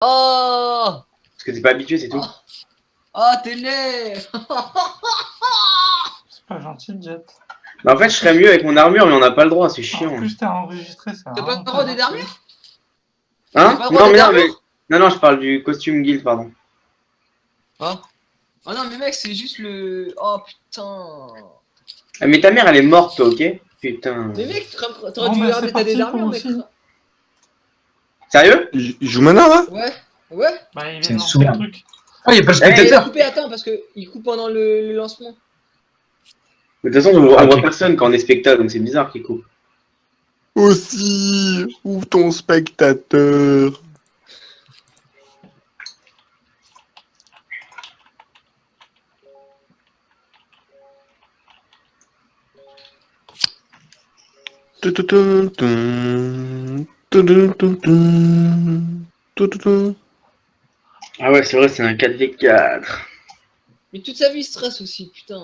Oh. Parce que t'es pas habitué, c'est tout. Oh, t'es laid. C'est pas gentil, Jet. Bah, en fait, je serais mieux avec mon armure, mais on n'a pas le droit, c'est chiant. En plus, t'es enregistré, ça. T'as pas le droit des armures? Hein? pas le droit Non, mais d'être non, mais... armure. Non, je parle du costume guild, pardon. Oh. Oh non, mais mec, c'est juste le... Oh, putain. Ah, mais ta mère, elle est morte, toi, ok? Putain. Mais mec, t'aurais Bon, dû bah, garder c'est ta parti des pour armures, mec. aussi. Sérieux? Il joue maintenant là? Ouais. Ouais. Bah, il C'est vient une de lancer souris. le truc. Oh, y'a pas le Il est spectateur. coupé, attends, parce que il coupe pendant le lancement. Mais de toute façon, on voit Ok. personne quand on est spectateur, donc c'est bizarre qu'il coupe. Aussi, ouvre ton spectateur. Ah ouais, c'est vrai, c'est un 4v4. Mais toute sa vie, il stresse aussi, putain.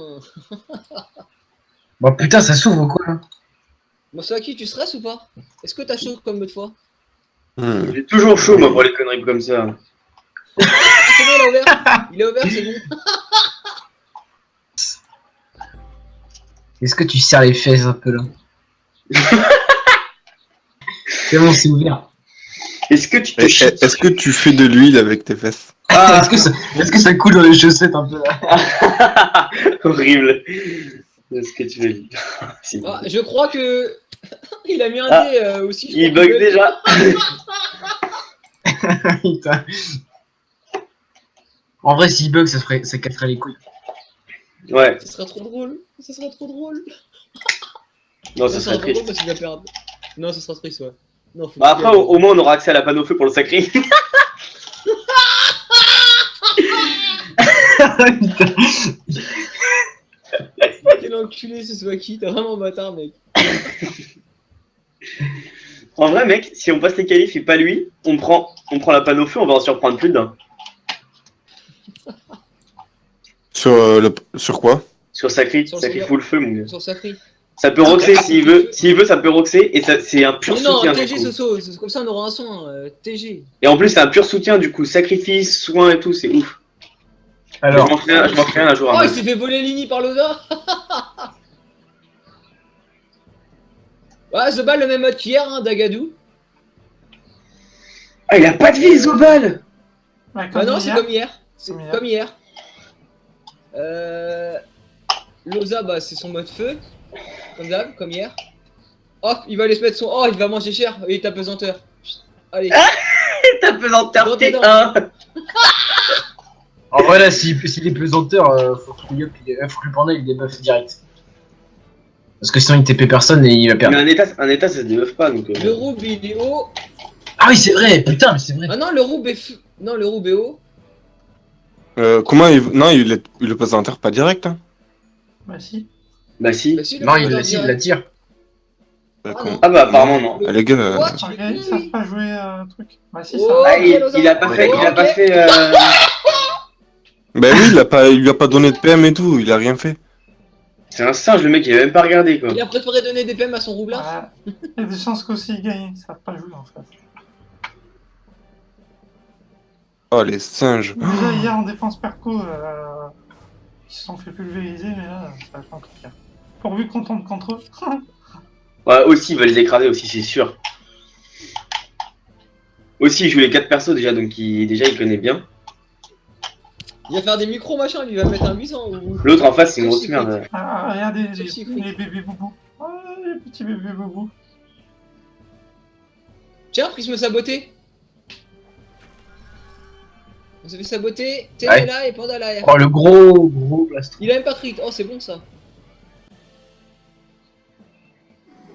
Bon, putain, ça s'ouvre ou quoi, là? Bon, c'est à qui tu stresses ou pas? Est-ce que t'as chaud comme l'autre fois? J'ai toujours chaud, moi, pour les conneries comme ça. Ah, c'est bon, il est ouvert. Il est ouvert, c'est bon. Est-ce que tu serres les fesses un peu, là? C'est bon, c'est ouvert. Est-ce que tu te chies Est-ce que tu fais de l'huile avec tes fesses? Ah, Est-ce que ça coule dans les chaussettes un peu, là? horrible. Est-ce que tu veux si. Ah, je crois que... il a mis un Ah, dé aussi. je Il crois bug qu'il déjà. Putain. En vrai, s'il bug, ça casserait les couilles. Ouais, Ce serait trop drôle. Ce serait trop drôle. non, Ça ça serait serait trop drôle triste. parce qu'il va perdre. Non, ce sera triste, ouais. Non, faut Bah après, au moins, on aura accès à la panneau feu pour le sacré. Quel enculé ce soit qui, t'es vraiment bâtard, mec. En vrai, mec, si on passe les qualifs et pas lui, on prend la panneau feu, on va en surprendre plus d'un. Sur quoi? Sur sacré, Sur le sacré soldat. full feu, mon gars. Sur Sacré. Ça peut roxer s'il veut, ça peut roxer, et ça, c'est un pur Mais non, soutien. du TG coup. Soso, comme ça on aura un son. TG. Et en plus, c'est un pur soutien, du coup, sacrifice, soin et tout, c'est ouf. Alors, je m'en ferai un jour. Oh, un il match. s'est fait voler Lini par Loza. Ouais, The Ball, le même mode qu'hier, hein, Dagadou. Ah, il a pas de vie, Zobal. Ouais, Ah non, c'est hier. comme hier. C'est Comme hier. comme hier. Loza, bah, c'est son mode feu. Comme d'hab, comme hier. Oh, il va aller se mettre son. Oh, il va manger cher. Et il tape pesanteur. Allez. T'as pesanteur Dans tes T1. en vrai, là, s'il est pesanteur, faut que le panda il débuff direct. Parce que sinon, il TP personne et il va Mais perdre. un état, ça se débuffe pas, donc. Le roube, il est haut. Ah oui, c'est vrai, putain, mais c'est vrai. Ah non, le roube est feu. Non, le roube est haut. Comment il... Non, il le passe en terre pas direct, hein? Bah, si. Bah si. Bah, si, le Non, roube il est en la direct. tire. D'accord. Ah bah apparemment non. Ah, les gars, What, tu Ok, fais ils savent pas jouer un truc. Bah, si, Oh. ça. Ah, Ok, il a pas Ouais, fait, il a ok. pas fait. Ben oui, il lui a pas donné de PM et tout, il a rien fait. C'est un singe, le mec, il a même pas regardé quoi. Il a préféré donner des PM à son roublard. Voilà. Il y a des chances qu'aussi ils gagnent. Ils savent pas jouer, en fait. Oh, les singes. Déjà, hier, en défense perco, ils se sont fait pulvériser, mais là, ça va être compliqué. Pourvu qu'on tombe contre eux. Ouais, aussi, il va les écraser aussi, c'est sûr. Aussi, il joue les 4 persos déjà, donc il connaît bien. Il va faire des micros machin, lui il va mettre un 800 ou. L'autre en face, c'est une grosse merde. Ah, regardez Ceci, les bébés boubous. Ah, les petits bébés boubous. Tiens, Prisme saboté. On s'est fait saboter. Télé Ouais. là et Panda là. Oh, le gros plastron. Il a même pas crit. Oh, c'est bon ça.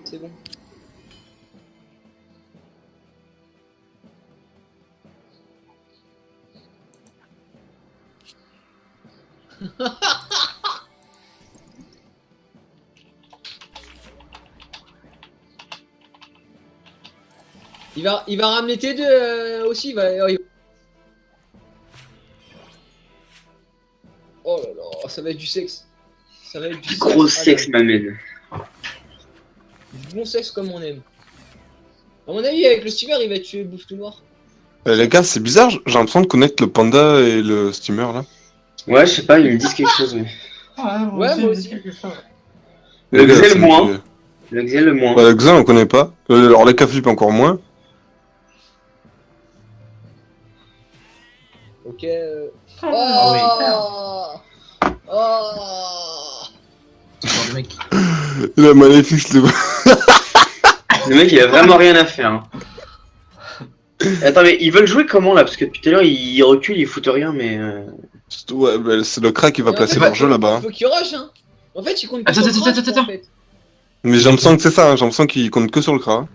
C'est bon. Il va ramener T2 aussi. Oh là là, ça va être du sexe. Ça va être du Gros sexe. sexe m'amène. Du bon sexe comme on aime. À mon avis, avec le steamer, il va tuer Bouffe tout noir. Les gars, c'est bizarre, j'ai l'impression de connaître le panda et le steamer là. Ouais, je sais pas, ils me disent quelque chose, mais. Ouais, moi il me aussi. dit quelque chose. Le Les gars, Xel ça me moins. dit- Le Xel le moins. Bah, le Xen, on connaît pas. Alors, les Caflip encore moins. Ok. Ah, Oh Oh C'est le genre de mec. La maléfique, le... Le mec, il a vraiment rien à faire. Hein. Attends, mais ils veulent jouer comment là? Parce que depuis tout à l'heure, ils reculent, ils foutent rien, mais. Ouais, bah, c'est le crack qui va Mais en placer fait, leur jeu là-bas. hein. Faut qu'il rush, hein. En fait, il compte que Attends, sur le attends, crash, attends, en fait. Mais j'ai l'impression que c'est ça, hein, j'ai l'impression qu'ils comptent que sur le cra.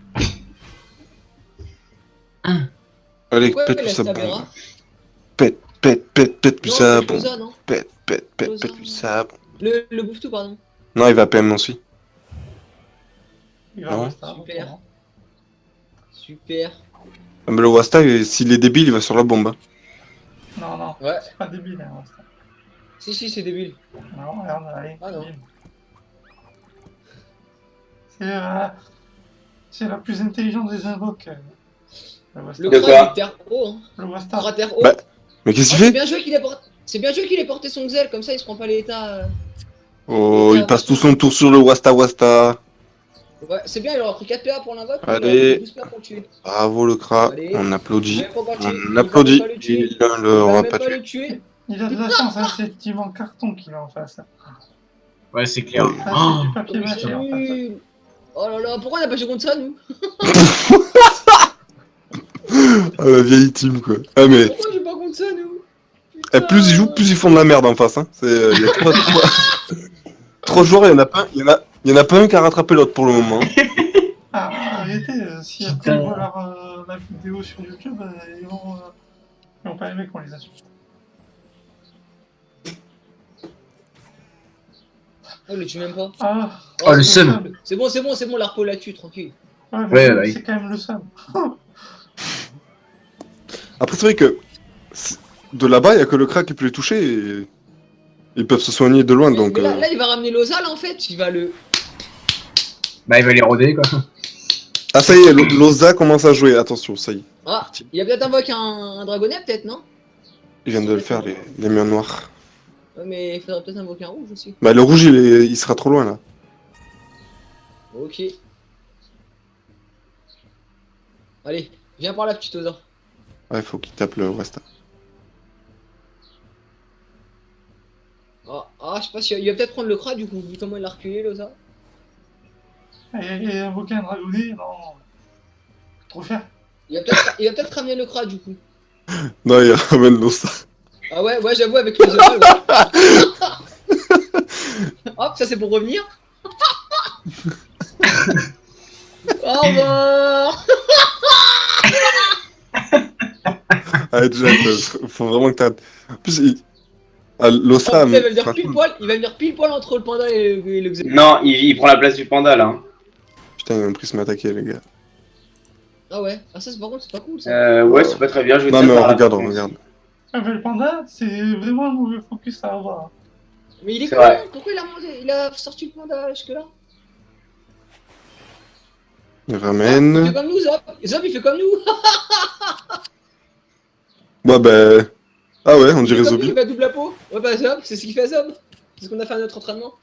Allez, Ouais, pète la plus ça Stavera. bombe. Pète plus Non, ça c'est bombe. Closa, non Pète Closa. plus ça bombe. Le bouffe tout, pardon. Non, il va PM aussi. Il va Non. rester un Super. moment. Super. Ah, mais le Wasta, s'il est débile, il va sur la bombe. hein. Non, non, Ouais. c'est pas débile. Hein, ça. Si, c'est débile. Non, regarde, allez. Ah, non. bim. C'est la plus intelligente des invoques. Le Wasta. Le De crash, quoi il terre haut, hein. Le Wasta. Cratère haut. Bah, Mais qu'est-ce Ah, qu'il c'est fait bien joué qu'il ait porté. C'est bien joué qu'il ait porté son Xel, comme ça il se prend pas l'état. Oh, il passe tout son tour sur le Wasta. Ouais, c'est bien, il aura pris 4 PA pour l'invoque, mais Allez. il aura pris 12 PA pour le tuer. Bravo le cra, Allez. on applaudit. Même pas le tuer. On Il va applaudit. même pas le tuer. Il ne Il l'aura va même pas pas tué. le tuer. Il a de la chance, hein, c'est Timon Carton qu'il a en face. Ouais, c'est clair. Ouais. Ah, Oh. c'est du papier Comme mâché c'est en face. nul. Oh là là, pourquoi on a pas joué contre ça, nous? Ah, la vieille team quoi. Ah mais Pourquoi on joue pas contre ça, nous? plus ils jouent, plus ils font de la merde en face. Hein. Il y a trois joueurs, il y en a pas un qui a rattrapé l'autre pour le moment. Ah, en vérité, si après Putain. ils voient la vidéo sur YouTube, ils vont pas aimer qu'on les insulte. Oh, il le tue même pas. Ah, Oh, le c'est seum. bon, c'est bon, l'Arpo l'a tue, tranquille. ouais, Ouais, ouais. c'est quand même le seum. Après c'est vrai que de là-bas, il y a que le crack qui peut les toucher et ils peuvent se soigner de loin donc. Mais là, il va ramener Loza, là, en fait. Il va le. Bah, il va les roder, quoi. Ah ça y est, Loza commence à jouer, attention, ça y est. Ah, il a peut-être invoqué un dragonnet, peut-être, non? Ils viennent de le faire, les murs noirs. Ouais, mais il faudrait peut-être invoquer un rouge aussi. Bah le rouge, il sera trop loin là. Ok. Allez, viens par là, petit Oza. Ouais, faut qu'il tape le Wasta. Ah, je sais pas si. Il va peut-être prendre le crat, du coup, vu comment il a reculé, Loza. Et invoquer un dragonnet, non. Trop cher. Il va peut-être ramener le crat, du coup. Non, il ramène Loza. Ah ouais, j'avoue, avec les œufs, ouais. Hop, ça c'est pour revenir. Au revoir. Ah, déjà, faut vraiment que t'arrêtes. En plus, Loza. Il va venir pile poil entre le panda et le Xen. Non, il prend la place du panda là. Hein. Putain, il a même pris se m'attaquer, les gars. Ah ouais, ah ça c'est par contre c'est pas cool ça. Ouais, c'est pas très bien. Je vais Non, te mais faire la regarde, réponse. regarde. Ah, mais le panda, c'est vraiment un mauvais focus à avoir. Mais il est C'est con, vrai. pourquoi il a sorti le panda jusque là? Il Il fait ramène. comme nous, Zop. Zop il fait comme nous. Ouais, bah. Ah ouais, on Il fait dirait comme nous, Zombie. il va double la peau. Ouais bah Zop, c'est ce qu'il fait Zop. C'est ce qu'on a fait à notre entraînement.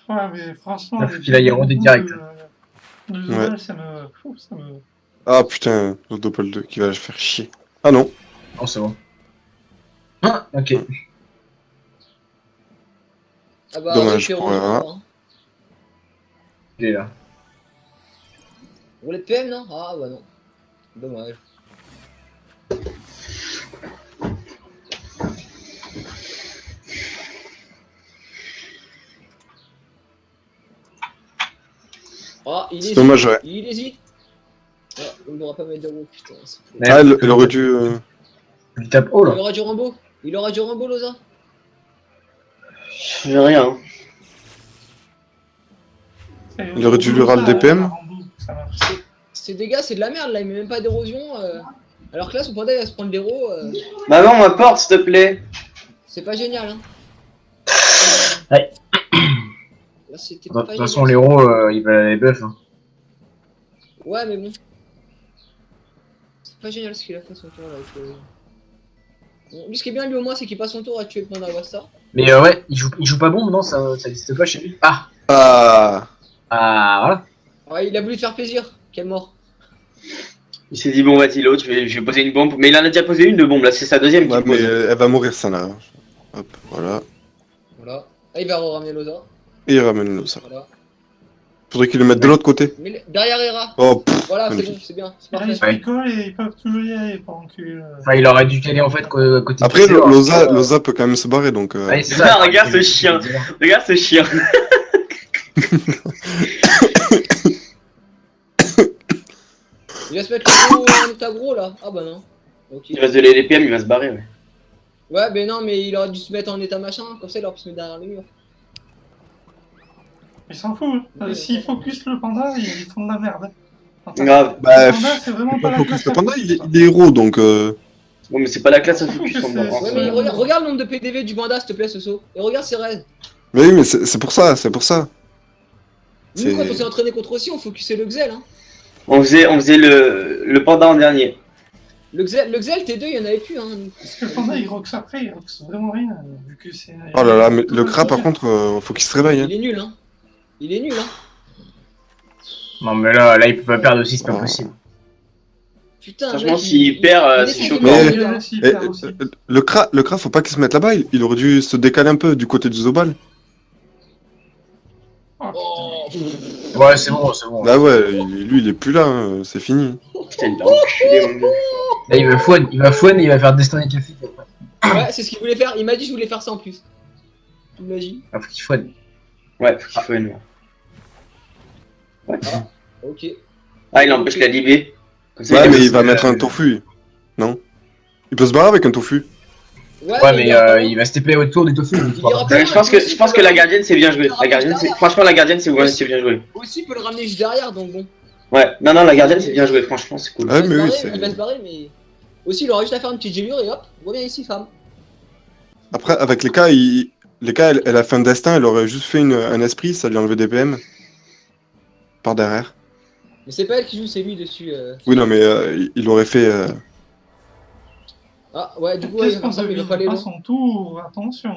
Ouais, mais franchement. Il faut qu'il aille roder direct. De Ouais. Zobel, ça me. Ah putain, le Doppel 2 qui va le faire chier. Ah non. Oh, c'est bon. Ah, ok. Ah bah Dommage ouais, pour Hera. hein. Il est là. Roulette PM non? Ah bah non. Dommage. Ah, il C'est hésite. dommage, ouais. Il hésite. Ah, il n'aura pas mettre de roue, putain. c'est fou. Ouais. Ah, il aurait dû. Il tape haut, Il là. aura du Rambo. Il aura du Rambo, Loza. Je fais rien. Il aurait dû lui râler des PM. Ça marche. Ces dégâts, c'est de la merde là. Il met même pas d'érosion. Alors que là, son panda, il va se prendre l'héros. Maman, m'apporte s'il te plaît. C'est pas génial, hein. Ouais. Là, c'était De pas toute façon, génial. l'héros, il va les buff. Hein. Ouais, mais bon. C'est pas génial ce qu'il a fait son tour là. Bon, lui, ce qui est bien, lui, au moins, c'est qu'il passe son tour à tuer le panda Wasta. Mais ouais, il joue pas bon, non, ça existe pas chez lui. Ah, Ah. voilà. Ah, il a voulu te faire plaisir. Quelle mort. Il s'est dit, bon, vas-y, l'autre, je vais poser une bombe. Mais il en a déjà posé une de bombe, là, c'est sa deuxième Ouais, qu'il mais pose. elle va mourir, ça là. Hop, voilà. Voilà. Ah, il va ramener Loza. Et il ramène ça. Voilà. Faudrait qu'il le mette de l'autre côté. Mais derrière Hera. Oh, pff, Voilà, c'est magnifique. bon, c'est bien. C'est Là, parfait. ils se picolent et ils peuvent toujours y aller pendant que. Enfin, il aurait dû caler en fait côté Après, pixel, alors, Loza peut quand même se barrer, donc... Ouais, c'est ça. Regarde ce chien. Regarde ce chien. Il va se mettre le gros en état gros là. Ah bah non. Ok. Il reste de l'LPM, il va se barrer, ouais. Ouais, mais non, mais il aurait dû se mettre en état machin. Comme ça, il aurait pu se mettre derrière le mur. Ils s'en foutent. S'ils focus le panda, ils font de la merde. Enfin, Grave. Bah, le panda, c'est vraiment pas la focus classe. le panda, il est héros, donc... Bon, mais c'est pas la classe à Surtout focus, que on c'est- va voir. Ouais, mais regarde le nombre de PDV du panda, s'il te plaît, ce saut. Et regarde ses raids. Mais oui, mais c'est pour ça, c'est pour ça. Nous, quand C'est- on s'est entraîné contre aussi, on focusait le Xel. Hein. On faisait le panda en dernier. Le Xel T2, il y en avait plus. Hein. Parce que le panda, il roxe après, il roxe vraiment rien. Vu que c'est. Oh là là, mais le crat, par contre, faut qu'il se réveille, hein. Il est nul, hein. Il est nul, hein. Non, mais là, il peut pas perdre aussi, c'est pas possible. Putain, Franchement, mec, s'il perd, il c'est essaie chaud. de Mais- mordre, hein. Et, le crat, faut pas qu'il se mette là-bas, il aurait dû se décaler un peu du côté du Zobal. Oh, Ouais, c'est bon. Bah ouais, lui, il est plus là, hein, c'est fini. Putain, il l'a enculé, mon gars. Là, il va fouine et il va faire destin avec Café après. ouais, c'est ce qu'il voulait faire. Il m'a dit que je voulais faire ça en plus. T'imagines? Ah, faut qu'il fouine. Ouais, faut qu'il faut une. Ouais. Ok. Ah, il empêche la libé. Comme ça, Ouais, mais est- il va mettre un tofu. Non? Il peut se barrer avec un tofu. Ouais, mais il va se TP autour du tofu. Il ira pas loin, Je pense que la gardienne, c'est bien joué. La gardienne, franchement, la gardienne, c'est bien joué. Aussi, il peut le ramener juste derrière, donc bon. Ouais, non, la gardienne, c'est bien joué, franchement, c'est cool. Ouais, Il mais va oui, se barrer, il va c'est... se barrer, mais. Aussi, il aura juste à faire une petite gélure et hop, reviens ici, femme. Après, avec les cas, elle a fait un destin, elle aurait juste fait un esprit, ça lui a enlevé des PM. Par derrière. Mais c'est pas elle qui joue, c'est lui dessus. Oui, non, mais il aurait fait... Ah, ouais, du coup, ouais, il Qu'est-ce va qu'on faire ça, mais il va s'habille pas aller pas loin. son tour, attention.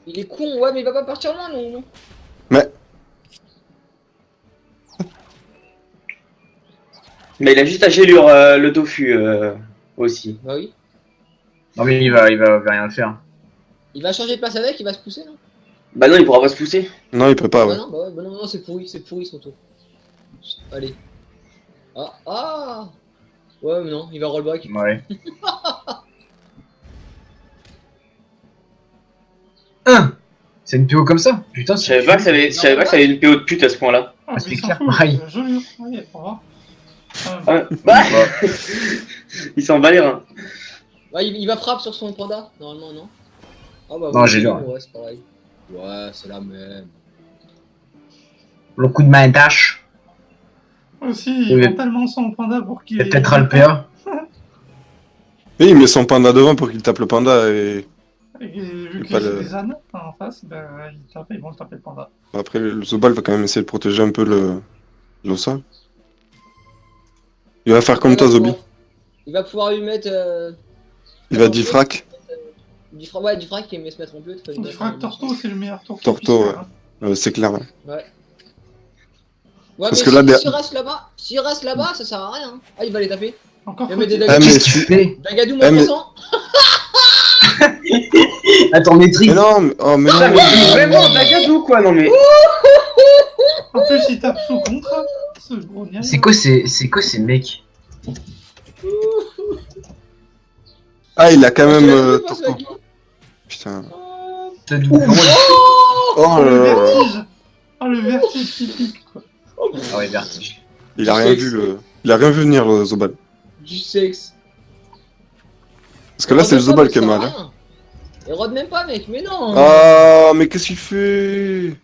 Il est con, ouais, mais il va pas partir loin, non. Mais il a juste à gélure le tofu aussi. Bah oui. Non, mais il va rien faire. Il va changer de place avec, il va se pousser, non? Bah non, il pourra pas se pousser. Non, il peut pas, ouais. non, bah ouais, bah non, c'est pourri son tour. Chut, allez. Ah. Ouais, mais non, il va rollback. Ouais. C'est une PO comme ça? Putain, Je savais pas que ça avait une PO de pute à ce point-là. Ah, c'est mais il s'en clair, fout, pareil. joli. Ouais, au revoir. Ah, bah il s'en bat les reins. Ouais, il va frappe sur son panda, normalement, non? Ah bah Non, ouais, j'ai c'est l'air. bon, ouais, c'est pareil. Ouais, c'est la même. Le coup de main dash. Aussi, il Mais- vend tellement son panda pour qu'il. Et peut-être Alpea. Et il met son panda devant pour qu'il tape le panda et... Et vu pas qu'il y a le- des ânes en face, ben, ils vont taper le panda. Après, le Zobal va quand même essayer de protéger un peu l'Ossa. Il va faire comme toi, Zobi. Il va pouvoir lui mettre. Il va diffrac. Ouais, diffrac et se mettre en bleu. Du frag Torto, c'est le meilleur Torto. Torto, qui ouais. soit, hein. C'est clair. Ouais. Ouais, Parce mais que là, s'il reste là-bas, ça sert à rien. Ah, il va les taper. Encore Il va mettre des faut-il- Ah, mais Qu'est-ce que tu si- fais? Dagadou, Eh, mais- 300. Attends, maîtrise. Mais non, mais Putain, non. mais c'est vraiment Dagadou quoi, non mais. En plus, il tape sous contrat. Ce gros niais. C'est quoi ces mecs? Ah, il a quand même... Je sais pas, Torto. ce mec. Putain. T'as du comment Oh Oh, le là là. vertige. Oh, le vertige typique, quoi. Ah ouais, vertige. Il a rien vu, Il a rien vu venir, le Zobal. Du sexe. Parce que là, c'est le Zobal qui est mal. Hein. Il rôde même pas, mec, mais non. Ah, mais qu'est-ce qu'il fait?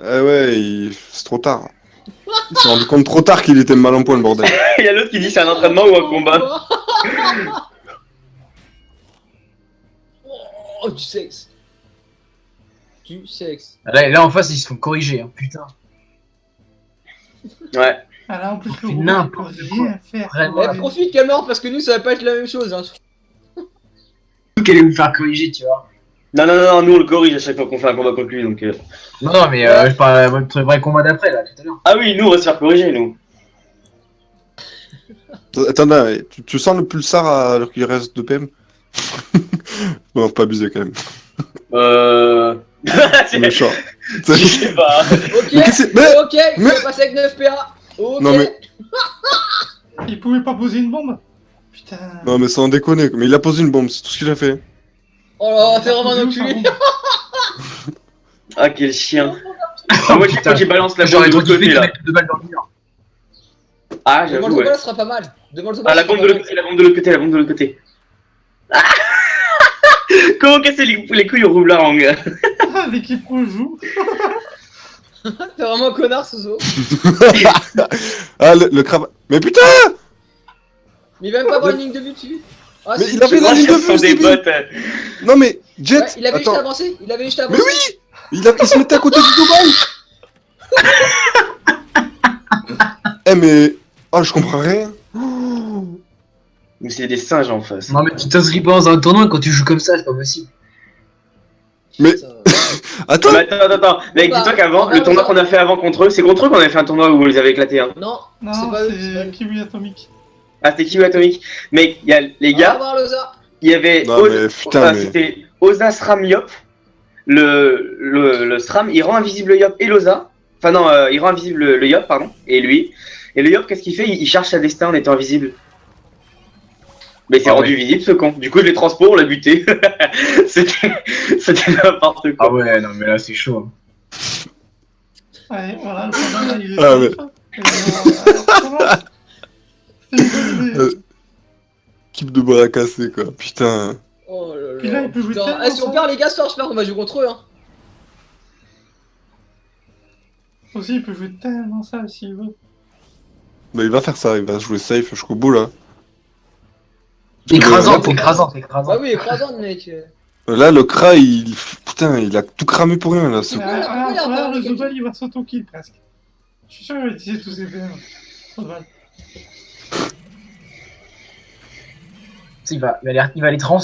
Eh ouais, c'est trop tard. Il s'est rendu compte trop tard qu'il était mal en point, le bordel. Il y a l'autre qui dit c'est un entraînement ou un combat. Oh, du sexe. Du sexe. Là, en face, ils se font corriger, hein, putain. Ouais. Ah là, en plus, le fait gros, n'importe il peut rien faire. Vraiment. Eh, profite, Camor, parce que nous, ça va pas être la même chose. Hein. Qu'elle allait me faire corriger, tu vois. Non, nous on le corrige à chaque fois qu'on fait un combat contre lui, donc... Non, mais Ouais. je parle à votre vrai combat d'après, là, tout à l'heure. Ah oui, nous on va se faire corriger, nous. Attends, là, tu sens le pulsar alors qu'il reste 2 PM? Bon, faut pas abuser quand même. C'est méchant. Je sais pas. Ok, Mais qu'est-ce que c'est- ok, il mais- faut passer avec 9 PA. Ok. Non, mais- Il pouvait pas poser une bombe. Putain. Non, mais sans déconner. Mais il a posé une bombe, c'est tout ce qu'il a fait. Oh là, Il t'es a vraiment un posé où, sa enculé. bombe Ah, quel chien. Oh, moi, putain. j'ai balance la bombe J'aurais de trop l'autre côté, kiffé de là. mettre 2 balles dans le mur. Ah, Devant le j'avoue, ouais. Zobal, ce sera pas mal. Devant le Ah, Zobal, la ce sera bombe de pas l'autre côté, la bombe de l'autre côté, la bombe de l'autre côté. Ah comment casser les couilles au roublard, mon gars? Ah, l'équipe rouge joue. mal. T'es vraiment un connard, Soso. Ah, le crabe. Mais putain! Mais il va même pas avoir une ligne de but dessus. Ah, Mais si. il avait la ligne de sur vue, des Stevie. bottes. Non, mais Jet! Ouais, il avait juste attends. avancé. Il avait juste Mais avancé. oui! Il se mettait à côté du Dubaï! Eh, mais. Oh, je comprends rien. Mais c'est des singes en face. Non, mais tu t'inscris pas dans un tournoi quand tu joues comme ça, c'est pas possible. Mais- Putain. Attends! Mais attends. Mec, Bah, dis-toi qu'avant, bah, le tournoi bah. qu'on a fait avant contre eux, c'est contre eux qu'on avait fait un tournoi où on les avait éclatés. Hein. Non, Non, c'est pas eux. c'est pas c'est eux. Kiwi Atomique. Ah, c'était Kiwi Atomic. Mec, il y a les Au gars, revoir, Loza. il y avait. Non, mais putain, mais- C'était Oza, Sram, Yop. Le Sram, il rend invisible Yop et Loza. Enfin, non, il rend invisible le Yop, pardon. Et lui. Et le Yop, qu'est-ce qu'il fait il cherche sa destin en étant invisible. Mais il s'est Ah rendu ouais. visible, ce con. Du coup, je l'ai transport, on l'a buté. C'était n'importe quoi. Ah ouais, non, mais là, c'est chaud. Allez, voilà, le combat, il est Ah, mais- C'est une bonne idée. Équipe de bras cassés, quoi. Putain. Oh là Puis là, il peut jouer Putain. tellement Eh, si on ça. perd les gars ce soir, j'espère qu'on va jouer contre eux. Hein. Aussi, il peut jouer tellement ça s'il veut. Bah, il va faire ça, il va jouer safe jusqu'au bout, là. Écrasante, Parce que, écrasante, Ah écrasante. oui, écrasante, mec. là, le Kra, il. Putain, il a tout cramé pour rien, là. ce- Pourquoi il a- pourquoi il a Là, pas le quelqu'un Zobal, il va s'auto-kill presque. Je suis sûr qu'il va utiliser tous ses PM. Zobal. Il va les trans.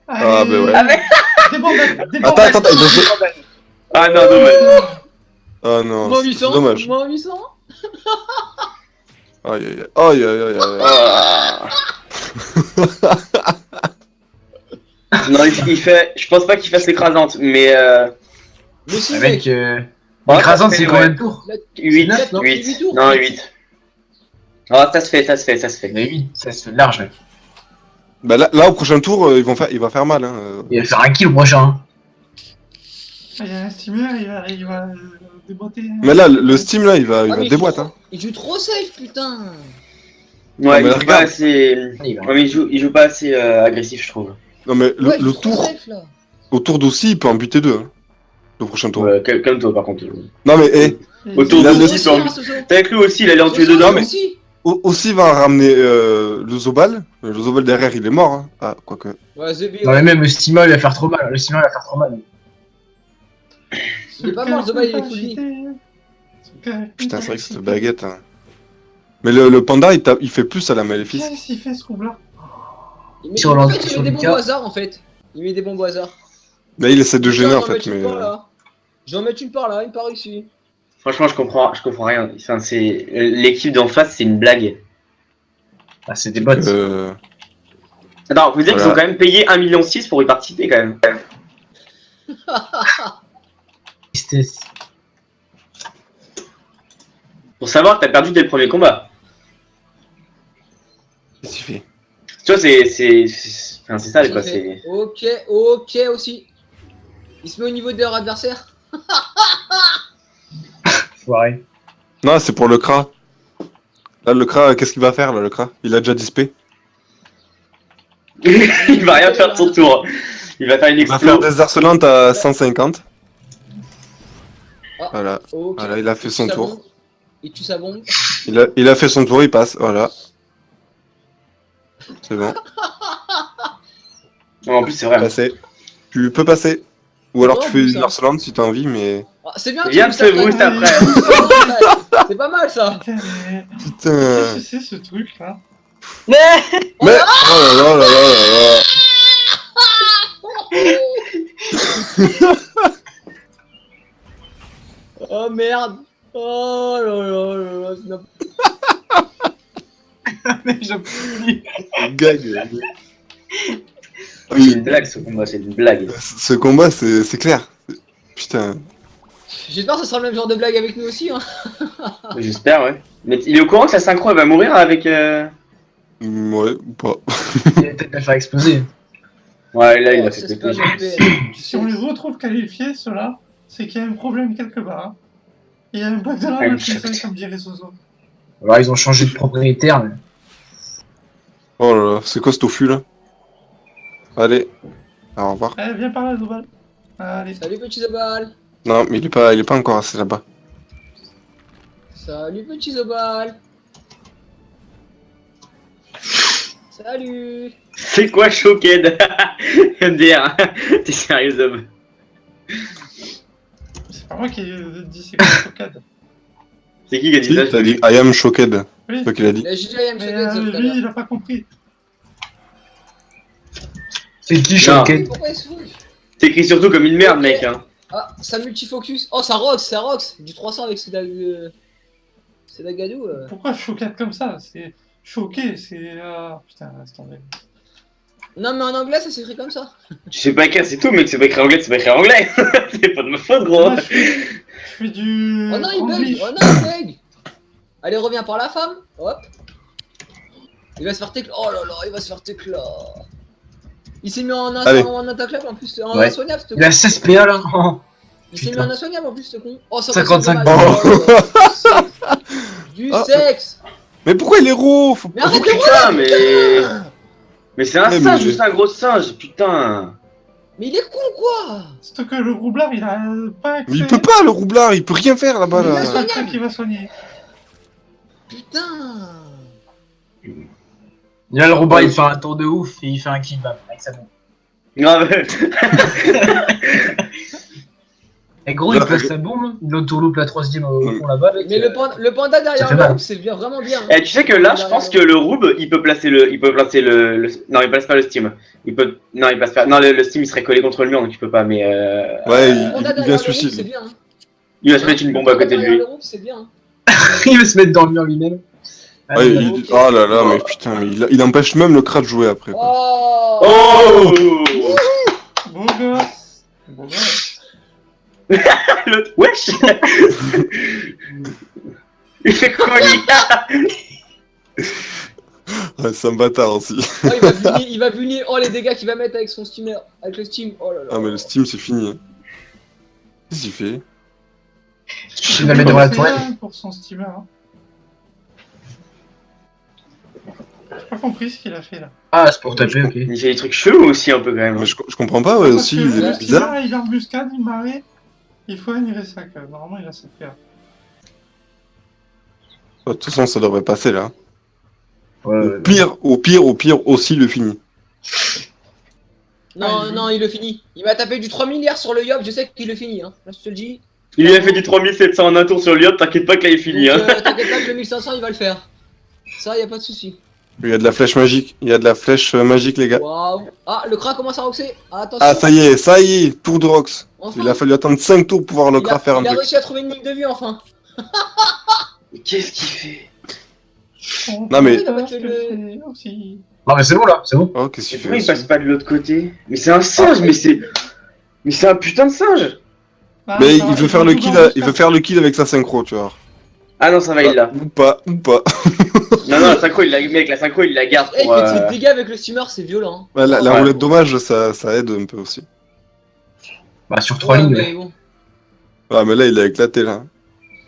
Ah, bah ouais. Ah, mais- Des bombes, des bombes. Attends, il va se- Ah non, dommage. Ah non, Moins c'est 800. dommage. Moins 800. Aïe, aïe, aïe, aïe, aïe, aïe. Ah. Non, il fait. Je pense pas qu'il fasse l'écrasante, mais. Mais si, Avec. mec. Ouais, Écrasante, ça c'est fait, combien ouais. de tours 8, Neuf, non, 8. huit tours. Non, 8. Ah, ça se fait. Mais 8, ça se fait large, ouais. Bah là, au prochain tour, il va faire mal, hein. Il va faire un kill au prochain. Hein. Il y a un steamer, il va déboîter. Mais là, le Steam, là, il Ah, va mais il déboîte, joue hein. trop- Il joue trop safe, putain. Ouais, mais il joue regarde. pas assez. Il va. Ouais, mais il joue pas assez agressif, je trouve. Non, mais Ouais, il le joue trop tour, safe, là. au tour d'aussi, il peut en buter 2, hein. Le prochain tour. Ouais, comme toi, par contre. Non, mais, Autour Il a de le- aussi, Aussi, hein, Soso. T'es avec lui aussi, il allait en tuer Soso, dedans, mais- aussi. aussi, il va ramener le Zobal. Le Zobal derrière, il est mort, hein. Ah, quoique. Ouais, The Bee, Non, mais même le Stima, il va faire trop mal. Le Stima, il va faire trop mal. Il est pas mort, Zobal, il est full vie. Putain, c'est vrai que c'est une baguette, hein. Mais le panda, il fait plus à la Maléfice. Qu'est-ce qu'il fait ce rouble-là? Il met, Sur en l'an- fait, il sur met des le bombes cas. au hasard, en fait. Il met des bombes au hasard. Là, il essaie de Tiens, gêner, en j'en fait, mets une mais. par là. Je vais en mettre une par là, une par ici. Franchement, je comprends rien. Enfin, c'est l'équipe d'en face, c'est une blague. Ah, c'est des bots. Attends, vous dire qu'ils Voilà. ont quand même payé 1,6 million pour y participer quand même. Tristesse. Pour savoir que t'as perdu dès le premier combat. Qu'est-ce qu'il fait? Tu vois, enfin, c'est ça, Bien quoi. fait. C'est. Ok aussi. Il se met au niveau de leur adversaire. Foiré. Non, c'est pour le Kra. Là, le Kra, qu'est-ce qu'il va faire, là, le Kra? Il a déjà dispé. Il va rien faire de son tour. Il va faire une Il va faire explo. des harcelantes à 150. Ah. Voilà. Ok. Voilà, il a fait Il tue son sa tour. bombe. Il tue sa bombe. Il a fait son tour, il passe. Voilà. C'est bon. En plus, c'est vrai. Passer. Tu peux passer. Ou alors Oh, tu fais bon, une ça. harcelante si t'as envie, mais. Ah, c'est bien, Viens de tu se boost après. C'est pas mal ça. Putain, mais... Putain. Qu'est-ce que c'est ce truc là? Mais oh là là là là là là. Oh merde. Oh là là là là. C'est n'importe- Mais je peux plus. Gag. C'est une blague ce combat, c'est une blague. Ce combat, c'est clair. Putain. J'espère que ce sera le même genre de blague avec nous aussi. Hein. J'espère, ouais. Mais il est au courant que sa synchro elle va mourir avec. Ouais, ou pas. Il va peut-être la faire exploser. Ouais, là il Oh, a fait c'est péter. pas GP. Si on les retrouve qualifiés, ceux-là, c'est qu'il y a un problème quelque part. Hein. Il y a un bug de la I'm matrice, shocked. comme dirait Soso. Alors ils ont changé de propriétaire. Mais... Oh là là, c'est quoi ce tofu là? Allez. Au revoir. Allez, viens par là, Zobal. Allez. Salut petit Zobal. Non, mais il est pas encore assez là-bas. Salut petit Zobal. Salut. C'est quoi Shoked MDR, t'es sérieux homme? C'est pas moi qui ai dit c'est quoi le Shokad. C'est qui a dit Si, ça? t'as dit I am shocked. Oui, C'est toi qui l'as dit. J'ai dit I am mais Shogun, Zob, tout à lui, l'heure. il a pas compris. C'est qui Non. Showcase? Pourquoi il se fout? T'écris surtout comme une merde mec hein. Ah, ça multifocus. Oh, ça rox. Du 300 avec c'est Dagadou. Pourquoi Shokad comme ça? C'est choqué, c'est... Putain, laisse tomber. Non, mais en anglais, ça s'écrit comme ça. Tu sais pas écrire c'est tout mec, c'est pas écrire anglais, c'est pas écrire anglais. C'est pas de ma faute gros. Moi, je fais du... Oh non, il bug. English. Oh non, il bug. Allez, reviens par la femme. Hop. Il va se faire tecla. Oh là là, il va se faire tecla. Il s'est mis Allez. en attaque là en plus, en Ouais. insoignable, ce Il a con. 16 PA là. Oh. Il s'est mis Putain. en insoignable en plus, ce con. Oh, ça 55 va, c'est dommage. Du Ah. sexe. Mais pourquoi il est roux? Faut Mais pas. arrête de Putain mais. Mais c'est un Ouais, singe mais- ou c'est un gros singe, putain. Mais il est con quoi. Surtout que le roublard, il a pas accès. Mais il peut pas, le roublard, il peut rien faire là-bas Il a là. soigné. C'est quelqu'un qui va soigner. Putain. Là le robot il fait un tour de ouf et il fait un kickback avec sa bombe. Grave. Et gros il place sa bombe, il autoloupe la troisième au fond là-bas avec. Mais le panda Ça derrière fait mal. le c'est bien, vraiment bien. Eh, tu sais que là, je pense que le Rube, il peut placer le... Non, il place pas le Steam. Non, il place pas. Non, le Steam, il serait collé contre le mur, donc il peut pas. Mais Ouais, Le panda il derrière vient le suicide. groupe, c'est bien. Hein. il va se mettre une bombe à côté de lui. Derrière le groupe, c'est bien. Il va se mettre dans le mur lui-même. Ouais, Allez, il- oh là là, mais putain, mais il empêche même le crat de jouer après. Quoi. Oh. Oh Beau gosse. Beau gosse. L'autre, wesh. Il fait quoi, lui? Ouais, c'est un bâtard aussi. Oh, il va punir. Oh les dégâts qu'il va mettre avec son steamer, avec le steam. Oh là là. Ah, mais le Steam, c'est fini. hein. Qu'est-ce qu'il fait? Il va mettre devant la C'est tourelle. bien pour son steamer. Hein. J'ai pas compris ce qu'il a fait là. Ah c'est pour taper, ok. Il fait des trucs chelous aussi, un peu quand même. Mais je comprends pas, ouais, Parce aussi, que il le est bizarre. steamer, il a embuscade, il marée. Il faut admirer ça que normalement il a cette paire. De toute façon, ça devrait passer là. Ouais, Au pire, aussi le fini. Non, non, il le finit. Il va taper du 3 milliards sur le Yop, je sais qu'il le finit. Hein. Là, je te le dis. Il lui a fait du 3700 en un tour sur l'IOP, t'inquiète pas que là il est fini. Donc, Hein. t'inquiète pas que le 1500, il va le faire. Ça, y a pas de souci. Il y a de la flèche magique. Il y a de la flèche magique, les gars. Waouh. Ah, le crat commence à roxer. Ah, attention. Ah, ça y est, tour de Rox. Enfin. Il a fallu attendre 5 tours pour voir le crat faire un Il a truc. réussi à trouver une ligne de vue enfin. Mais qu'est-ce qu'il fait? Non, mais- Il a pas que le... aussi. Non mais c'est bon là, c'est bon. Oh, qu'est-ce Et qu'il pourquoi il fait passe pas de l'autre côté? Mais c'est un singe, mais c'est. Mais c'est un putain de singe! Ah, Mais ça va, il veut faire va le tout kill, dans il veut faire le kill avec sa synchro, tu vois. Ah non, ça va, il l'a. Ou pas. Non, non, la synchro, il la. Mec, la synchro, il la garde Eh, il pour. fait des dégâts avec le steamer, c'est violent. Ouais, la Ouais. roulette dommage, ça aide un peu aussi. Bah sur 3 Ouais, lignes. mais Ouais. bon. Ah, mais là, il a éclaté là.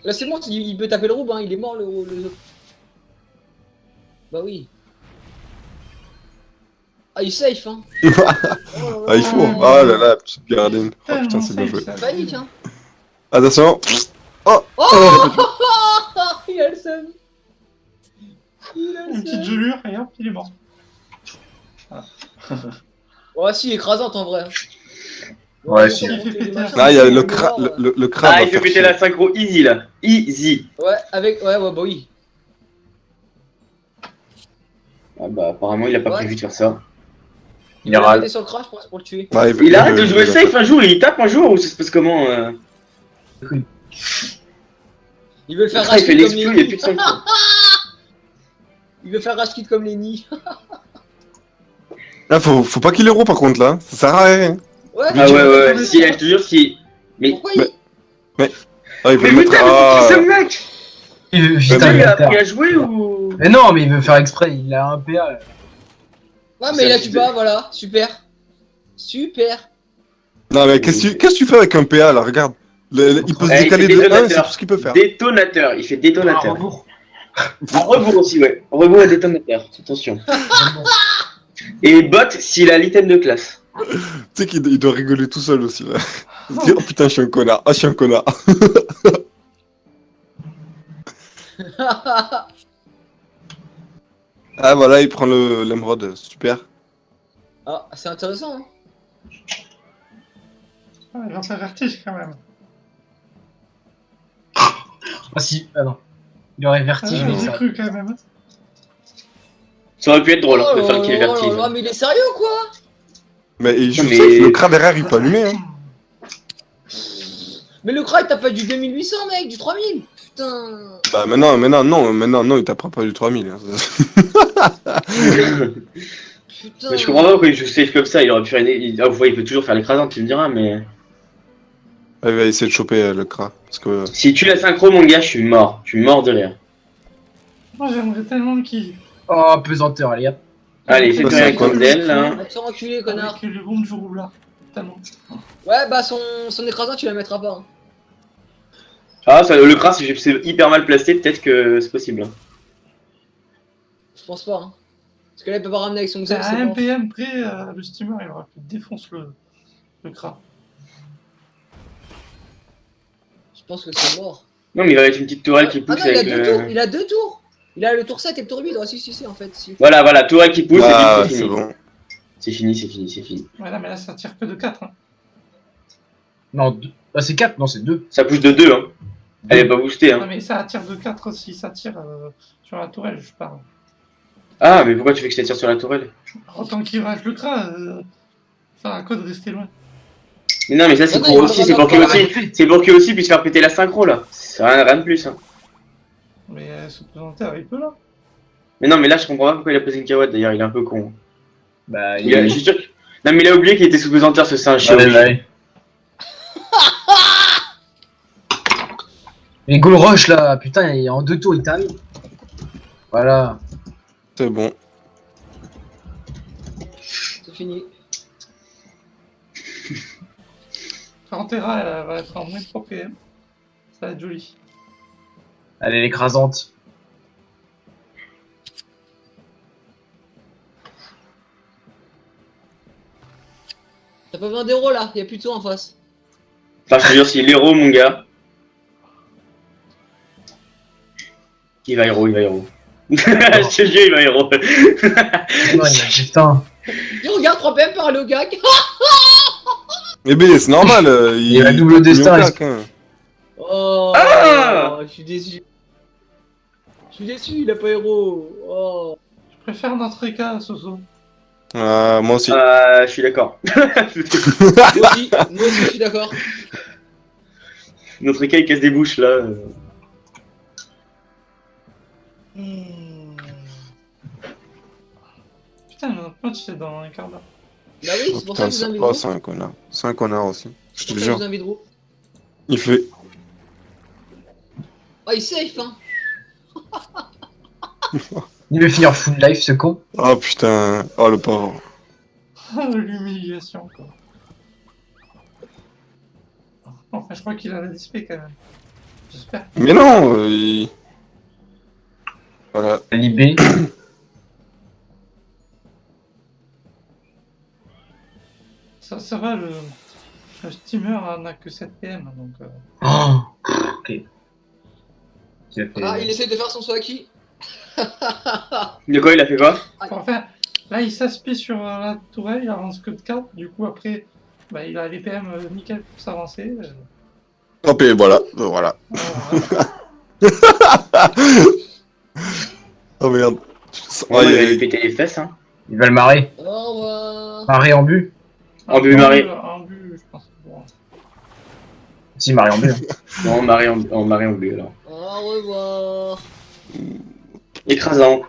Là, c'est bon, il peut taper le roube, hein. Il est mort le. Bah oui. Ah, il safe, hein. Ah, il faut. Ah là là, petite gardine. Oh putain, c'est bien joué. Panique, hein. Attention. Oh il a le seum. Il a Une le petite seum. gelure et hop, il est mort. Ouais, si, écrasante en vrai. Ouais, faut si. remonter les machins, Ah, il y a c'est le le crabe. mort. Le crabe Ah, va il faire peut péter chier. la synchro easy là. Easy. Ouais, avec. Ouais, bah oui. Ah bah apparemment il a pas Ouais. prévu de faire ça. Il Il a râle. pété sur le crash, je pense, pour le tuer. Ouais, Il arrête de veut jouer la safe faire. un jour, il tape un jour ou ça se passe comment Il veut le faire Ah, il fait rage comme l'exploit, il y a plus Lenny. de synchro. Il veut faire rage comme Lenny. Ah, faut pas qu'il héros par contre là. Ça sert à rien. Ouais, Ah ouais, ouais, ouais, si, je te jure, si. Mais. Pourquoi Mais- il. Ah, il veut Mais le mettre. putain, mais pour qui Ah, ce mec Putain, Putain, il il est a bâtard. appris à jouer ou. Mais non, mais il veut faire exprès, il a un PA. Ouais, mais il a tue pas, voilà. Super. Super. non, mais qu'est-ce que tu fais avec un PA là? Regarde. Il peut se Eh, il décaler fait de 1, c'est détonateur. tout ce qu'il peut faire. Détonateur, il fait Un détonateur. rebours. En rebours aussi, ouais. En rebours et détonateur, attention. Et bot s'il a l'item de classe. Tu sais qu'il doit rigoler tout seul aussi là. Il se dit, oh putain, je suis un connard. Ah, je suis un connard. Ah, voilà, il prend l'émeraude. Super. Ah, c'est intéressant, hein. Ah, il lance un vertige quand même. Ah si, ah non. Il aurait Ah, vertige, mais j'ai ça. cru quand même. Ça aurait pu être drôle Oh de faire là le kill là là vertige. là, mais il est sérieux ou quoi? Mais il joue Mais- safe, le crabe derrière, il peut allumer. Hein. Mais le crack, t'as pas du 2800, mec, du 3000. Putain. Bah, maintenant, non, il tapera pas du 3000. Hein. Putain. Mais je comprends pas pourquoi il joue safe comme ça, il aurait pu faire Ah, vous voyez, il peut toujours faire l'écrasante, tu me diras, mais. Ah, il va essayer de choper le crabe. Parce que. Si tu la synchro, mon gars, je suis mort. Je suis mort de rire. Moi, j'aimerais tellement qu'il. Oh, pesanteur, allez hop. Allez, fais Bah, plus c'est rien un con. contre elle, là. Va te faire enculer, connard. Avec le bon jour là. Tellement. Ouais, bah son écrasant, tu la mettras pas. Hein. Ah, ça, le crash, c'est hyper mal placé, peut-être que c'est possible. Hein. Je pense pas. Hein. Parce que là, il peut pas ramener avec son C'est Xel, à c'est un bon. PM près, le steamer, il aurait pu défoncer le cra. Je pense que c'est mort. Non, mais il va avec une petite tourelle qui Ah pousse non, il a avec deux le. tours. Il a deux tours. Il a le tour 7 et le tour 8. Ah, si, en fait. Si. Voilà, tourelle qui pousse, Ah, et puis c'est c'est fini. bon. C'est fini, c'est fini, c'est fini. Voilà, mais là, ça tire que de 4. Hein. Non, deux. Ah, c'est 4, non, c'est 2. Ça pousse de 2, hein. Elle est pas boostée, Non, hein. mais ça attire de 4 si ça tire sur la tourelle, je parle. Ah, mais pourquoi tu fais que ça tire sur la tourelle? Autant qu'il rage le cra, ça a quoi de rester loin. Mais non, mais ça, c'est Non, pour non, il aussi, va c'est pour pas qu'il faire aussi, c'est pour qu'il aussi puisse faire péter la synchro, là. C'est rien de plus, hein. Mais ce pesanteur, il peut là. Mais non, mais là, je comprends pas pourquoi il a posé une carotte, d'ailleurs, il est un peu con. Bah, Je suis sûr que... Non, mais il a oublié qu'il était sous pesanteur, ce singe. Allez, allez. Mais Goal Rush là, putain, en 2 tours il termine. Voilà. C'est bon. C'est fini. Pantera, elle va être en moins de 3 PM. Ça va être joli. Elle est l'écrasante. T'as pas besoin d'héros là. Y'a plus de tour en face. Enfin, je te jure, c'est l'héros, mon gars. Il va héros, il va héros. Je te jure, il va héros. Putain. Tu regardes 3 PM par le gag. Mais ben, c'est normal. Il a double destin, il claque, hein. Oh. Ah Je suis déçu. Je suis déçu, il a pas héros. Oh. Je préfère notre cas, Soso. Moi aussi. Je suis d'accord. Moi aussi, je suis d'accord. Notre écaille casse des bouches, là. Putain, notre match, c'est dans un quart d'heure. Bah oui, Oh, c'est pour ça putain, que je vous invite oh, gros. c'est un connard. C'est un connard aussi. Je C'est te pour le ça que je jure. vous invite gros. Il fait. Ah, il safe, hein. Il veut finir full life ce con. Oh putain. Oh le pauvre. L'humiliation, quoi. Enfin, je crois qu'il a la DSP quand même. J'espère. Mais non, il... Voilà. Libé. Ça va, le steamer n'a que 7 PM, donc... Oh. Ok. Tu as fait... Ah, il essaie de faire son swaki. De quoi, il a fait quoi? Enfin, là, il s'aspire sur la tourelle, il avance que de 4, du coup, après, Bah, il a les PM nickel pour s'avancer. Hop, et voilà. Voilà. Voilà. Oh merde. Ouais, il va lui péter les fesses, hein. Il va le marrer. Au revoir. Marrer en but. En but maré. En but, je pense. Bon. Si, marrer en but. Hein. Non, maré en but alors. Au revoir. Écrasant.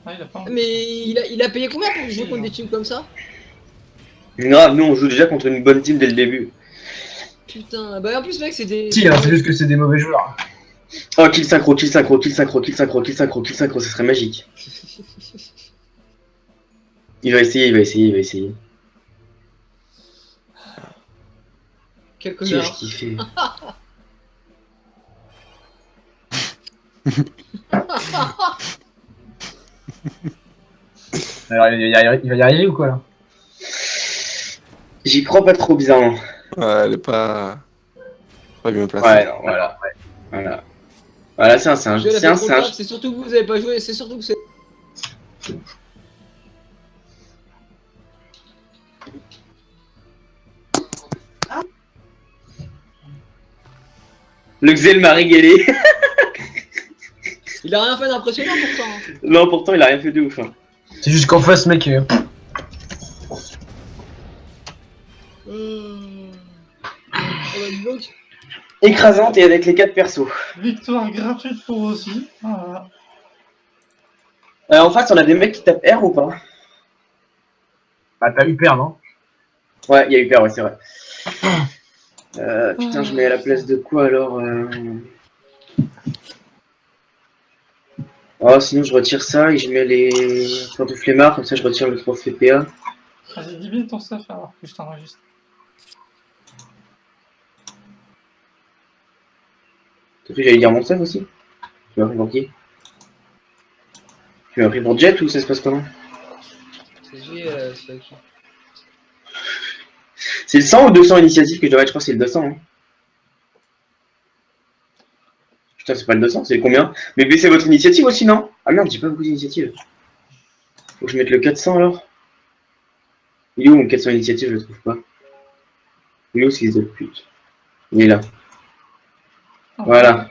Ah, il a pas un- Mais il a payé combien pour jouer contre des teams comme ça? Grave, nous on joue déjà contre une bonne team dès le début. Putain, bah en plus mec c'est des... Si, alors c'est juste que c'est des mauvais joueurs. Oh, kill synchro, kill synchro, kill synchro, kill synchro, kill synchro, kill synchro, ce serait magique. Il va essayer, il va essayer, il va essayer. Quel Qu'est-ce connard. qu'il fait? Alors, il va y arriver ou quoi là? J'y crois pas trop bizarrement. Ouais, elle est pas bien placée. Ouais, non, voilà. Voilà. Voilà, c'est un singe. Je l'ai C'est fait un trop grave, singe. c'est surtout que vous avez pas joué, c'est surtout que c'est... Le Xel m'a régalé. Il a rien fait d'impressionnant pourtant. Non, pourtant, il a rien fait de ouf. Hein. C'est juste qu'en face, mec. Oh bah dis donc. Écrasante et avec les 4 persos. Victoire gratuite pour aussi. Voilà. En face, on a des mecs qui tapent R ou pas? Bah, t'as eu peur, non? Ouais, il y a eu peur, ouais, c'est vrai. Putain, je mets à la place de quoi alors Oh, sinon je retire ça et je mets les pantoufles flemmards, comme ça je retire le trophée PA. Vas-y, dis bien ton stuff alors que je t'enregistre. T'as cru que j'allais dire mon stuff aussi? Tu m'as pris pour qui? Tu m'as pris pour Jet ou ça se passe comment? C'est qui? C'est le 100 ou 200 initiatives que je dois mettre? Je crois que c'est le 200. Hein. Putain, c'est pas le 200, c'est combien? Mais baissez votre initiative aussi, non? Ah merde, j'ai pas beaucoup d'initiatives. Faut que je mette le 400 alors? Il est où mon 400 initiatives? Je le trouve pas. Il est où ce fils de pute? Il est là. Voilà.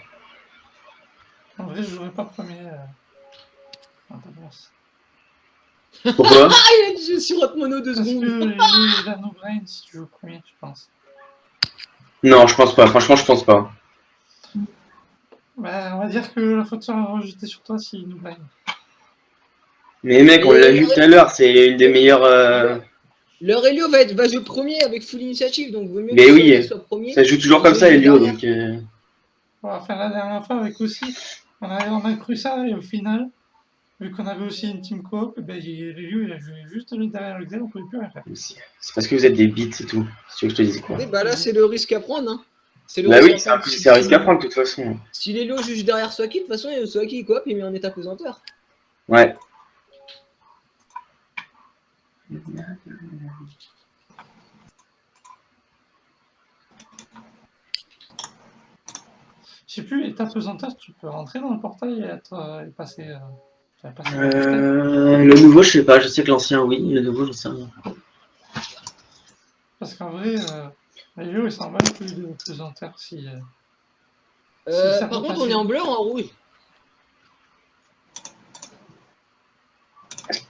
En vrai, je jouerai pas premier. D'avance. Pourquoi? Ah il a dit je sirote mono 2 Parce que secondes. il a no brain si tu joues premier, je pense. Non, je pense pas. Franchement, je pense pas. Bah, on va dire que la faute sera rejetée sur toi s'il no brain. Mais mec, on l'a vu tout à l'heure, c'est une des meilleures. Leur Helio va jouer premier avec full initiative, donc vaut mieux Mais que oui. qu'il soit premier. Ça joue toujours comme ça, Elio, donc. Enfin, la dernière fois avec aussi, on a cru ça et au final, vu qu'on avait aussi une team coop, ben, Ryu il a joué juste derrière le Xel, on pouvait plus rien faire. C'est parce que vous êtes des bits, c'est tout. C'est ce que je te dis quoi. Oui, bah là c'est le risque à prendre. Hein. C'est le Bah risque oui, à c'est un prendre. risque à prendre de toute façon. Si l'Helio juge derrière Swaki, de toute façon Swaki il coop, il met en état pesanteur. Ouais. Je sais plus, état pesanteur, tu peux rentrer dans le portail et passer. Le nouveau, je sais pas, je sais que l'ancien, oui, le nouveau, je sais rien. Parce qu'en vrai, Ryu il s'en bat plus de pesanteur si. Par contre, on est en bleu ou en rouge?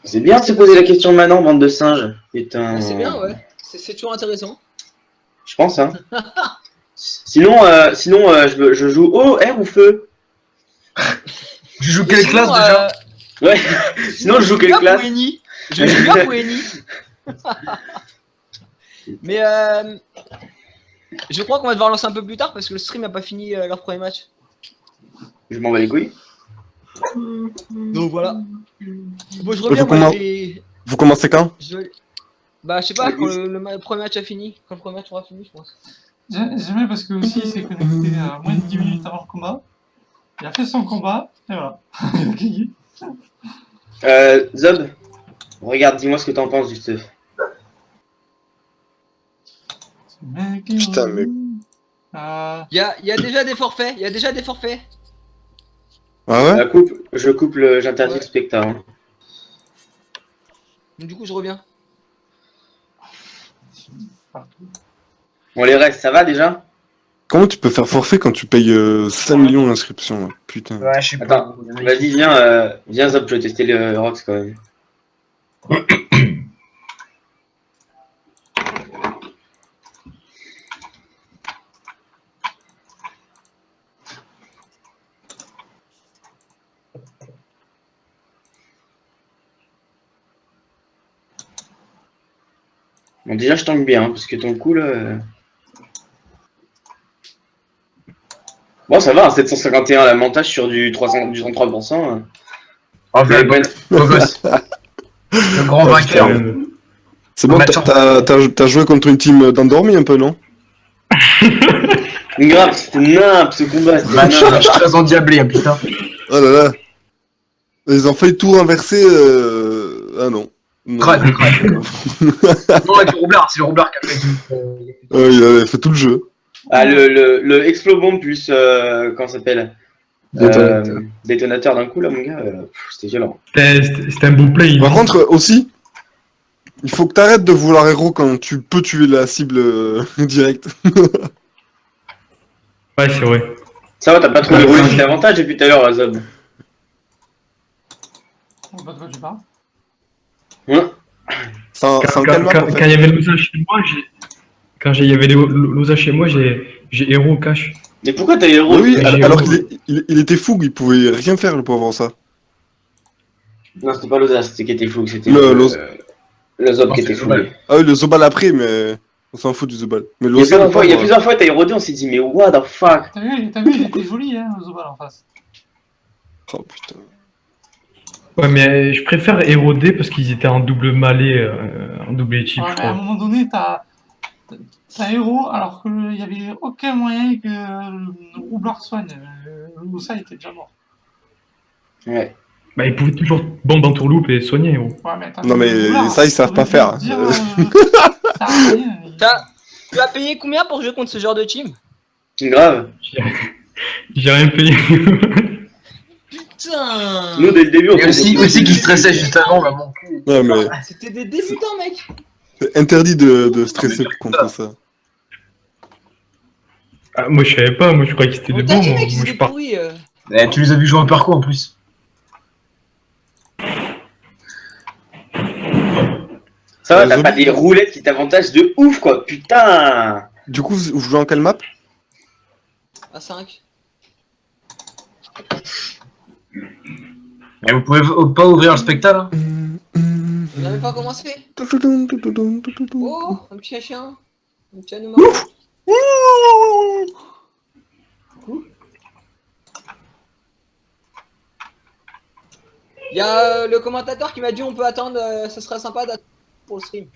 C'est bien de se poser la question maintenant, bande de singes. Putain. C'est bien, ouais. C'est toujours intéressant. Je pense, hein. Sinon, je joue eau, air ou feu? Je joue quelle classe déjà? Ouais. Sinon, je joue quelle classe? Je joue bien Poueni. Mais je crois qu'on va devoir lancer un peu plus tard parce que le stream n'a pas fini leur premier match. Je m'en bats les couilles. Donc voilà. Bon, je reviens. Vous Moi, Vous commencez quand? Bah, je sais pas, quand le premier match a fini. Quand le premier match aura fini, je pense. J'aimais parce que aussi il s'est connecté à moins de 10 minutes avant le combat. Il a fait son combat, et voilà. Il a gagné. Zob, regarde, dis-moi ce que t'en penses du stuff. Putain, mais- Il y a déjà des forfaits. Il y a déjà des forfaits. Ah ouais? J'interdis le spectacle. Hein. Donc, du coup, je reviens. partout. On les reste, ça va déjà? Comment tu peux faire forfait quand tu payes 5 millions d'inscriptions là? Putain. Ouais, je sais pas. Attends, vas-y, viens Zop, je vais tester le Rox quand même. Bon, déjà, je tank bien, hein, parce que ton coup là. Bon, ça va, un 751 à la montage sur du 33%. Enfin, Ben, beau gosse. Le grand Ah, vainqueur. putain. C'est bon, Bah, t'as joué contre une team d'endormi un peu, non? grave, c'était nimp ce combat, c'était Match nimp. très endiablé, hein, putain. Oh là là. Ils ont failli tout renverser. Ah non. Non. Crade. Non, avec le roublard, c'est le roublard qui a fait tout. Il avait fait tout le jeu. Ah, le Explobomb plus. Comment ça s'appelle Détonateur d'un coup là, mon gars, c'était violent. C'était un bon play. Par contre, aussi, il faut que t'arrêtes de vouloir héros quand tu peux tuer la cible direct. Ouais, c'est vrai. Ça va, t'as pas trop déroulé cet avantage depuis tout à l'heure, Zob. On va de quoi tu parles? Hein C'est un calme Quand il y avait l'osa chez moi, il y avait l'osa chez moi, j'ai héros cash. Mais pourquoi t'as les héros? Oui, Mais j'ai alors héros. qu'il était fou, il pouvait rien faire, le pauvre ça. Non, c'était pas l'Osa, c'était qui était fou, c'était Le Zob qui Non, était c'est fou. Zobal. Ah oui, le Zobal après, mais on s'en fout du Zobal. Mais Il y a l'Osa, plusieurs fois, t'as érodé, on s'est dit, mais what the fuck? T'as vu, il était joli, hein, le Zobal en face. Oh putain. Ouais, mais je préfère éroder parce qu'ils étaient en double malais, en double équipe, Ouais, je mais à un crois. moment donné, t'as héros alors qu'il n'y avait aucun moyen que le roublard soigne. Ça, il était déjà mort. Ouais. Bah, ils pouvaient toujours bande entourloupe et soigner, héros. Ouais, mais attends, Non, mais le roublard, ça, ils savent pas t'aurais pu faire. dire, ça sert à rien. Tu as payé combien pour jouer contre ce genre de team? Grave. J'ai rien payé. Putain. Nous, dès le début, on Et aussi qui stressait juste avant, bah bon. Ouais, mais C'était des débutants, mec. c'est interdit de stresser contre ça. Ah, moi, je savais pas, moi, je croyais que c'était On des t'a bons. dit, Moi, mec, moi, je c'était pars. pourri. Eh, tu les as vu jouer un parcours en plus. Ça va, Les t'as pas zombies. des roulettes qui t'avantagent de ouf, quoi, putain. Du coup, vous jouez en quelle map? À 5. Mais vous pouvez pas ouvrir le spectacle, hein. On n'avait pas commencé. Oh, un petit chien. Un petit animal. Il y a le commentateur qui m'a dit on peut attendre, ce serait sympa d'attendre pour le stream.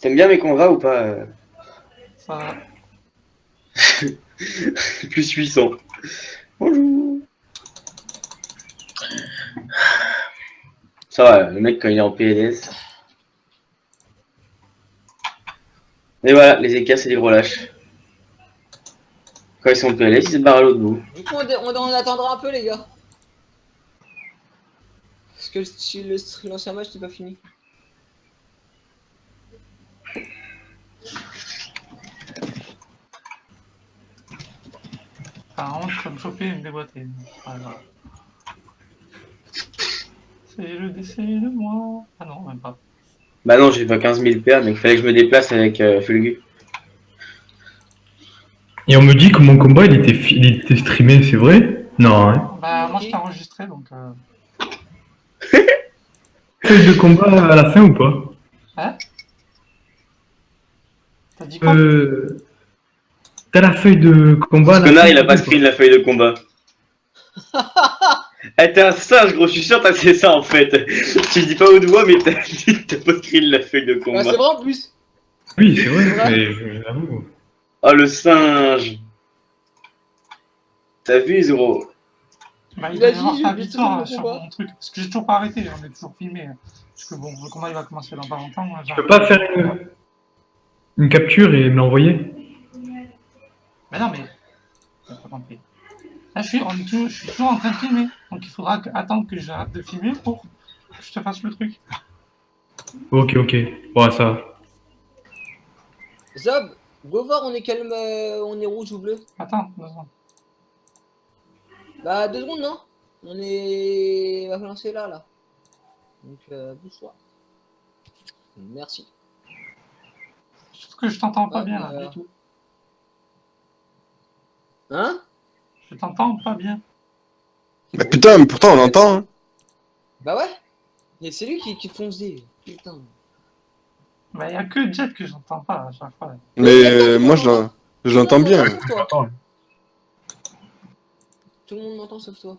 T'aimes bien mes combats ou pas Ça, Plus 800. Bonjour. Ça va, le mec quand il est en PLS. Et voilà, les écarts c'est des relâches. Quand ils sont en PLS, ils se barrent à l'autre bout. Du coup, on attendra un peu, les gars. Parce que l'ancien match n'est pas fini. apparemment, je peux me choper et me déboîter. Voilà. C'est le décès de moi. Ah non, même pas. Bah non, j'ai pas 15 000 PA, mais il fallait que je me déplace avec Fulgu. Et on me dit que mon combat, il était streamé, c'est vrai? Non, hein. Bah, moi, je t'ai enregistré, donc... Feuille de combat à la fin ou pas? Hein? T'as dit quoi? T'as la feuille de combat à Ce la connard, fin il a ou pas screen la feuille de combat. Eh, t'es un singe, gros, je suis sûr que t'as fait ça en fait. Tu dis pas au doigt, mais t'as pas screen la feuille de Bah, combat. c'est vrai en plus. Oui, c'est vrai, Ouais. mais j'avoue. Oh le singe. T'as vu, Zoro? Bah, il Il a doit y avoir dit, ta j'ai vu victoire tout le sur combat. mon truc. Parce que j'ai toujours pas arrêté, on est toujours filmé. Hein. Parce que bon, le combat il va commencer dans pas longtemps. Moi, Tu peux pas faire une capture et me l'envoyer? Mais non, mais. T'as pas compris. Là, je suis toujours en train de filmer. Donc il faudra attendre que j'arrête de filmer pour que je te fasse le truc. Ok, ok. Ouais, ça va. Zob, go voir, on est quel, on est rouge ou bleu? Attends, 2 secondes. Bah 2 secondes, non? On est... On va lancer là, là. Donc, bouge-toi. Merci. Surtout que je t'entends pas Ouais, bien, là, du tout. Hein? Je t'entends pas bien. Bah putain, mais pourtant on l'entend. Hein. Bah ouais. Et c'est lui qui fonce des... Putain. Bah, y a que Jet que j'entends pas à chaque fois. Mais attends, moi on m'entend. je l'entends Tout le monde bien. m'entend sauf toi. Attends, Tout le monde m'entend sauf toi.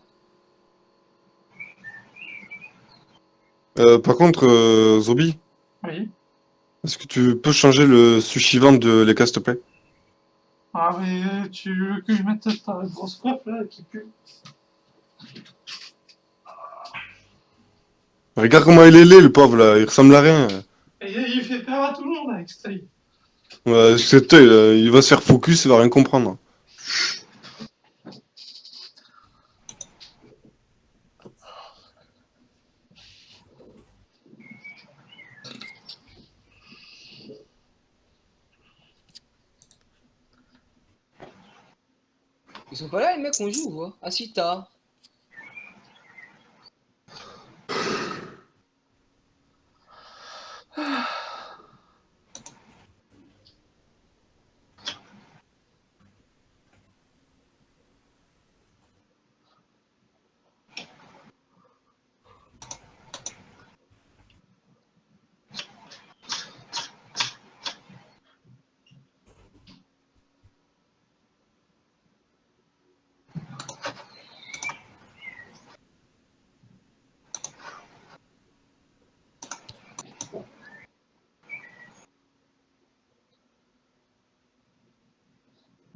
Par contre, Zombie, Oui. est-ce que tu peux changer le suivant de l'ECA, s'il te plaît? Ah, mais tu veux que je mette ta grosse prof là qui pue? Regarde comment il est laid, le pauvre là, il ressemble à rien. Et il fait peur à tout le monde avec cet œil. Ouais, cet œil, là, il va se faire focus, il va rien comprendre. Ils sont pas là les mecs on joue ou quoi? Ah si t'as.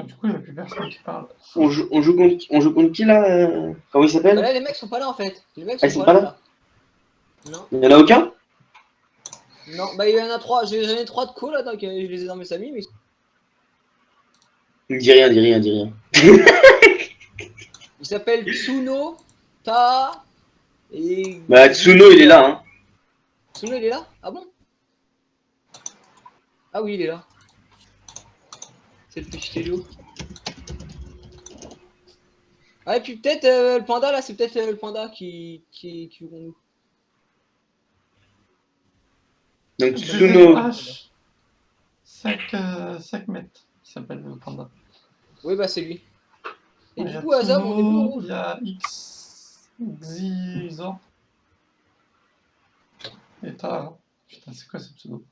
Du coup, il n'y a plus personne qui parle. On joue contre qui là comment il Bah s'appelle? là les mecs sont pas là en fait. Les mecs Ah, ils sont sont pas pas là. là Non. Il y en a aucun? Non, bah il y en a 3. J'en ai 3 de co là, donc je les ai dans mes amis, mais. Dis rien, dis rien, dis rien. Il s'appelle Tsuno, Ta et. Bah Tsuno il est là hein. Tsuno il est là? Ah bon? Ah oui il est là. C'est le petit Helio. Ah et puis peut-être le panda là, c'est peut-être le panda qui vont nous. Donc Je Tsuno. H. Sekhmet, qui s'appelle le panda. Oui bah c'est lui. Et Il y du a coup Azam on est bleu ou Tsuno, rouge? il y a Xizor. Et t'as. Putain, c'est quoi ce pseudo?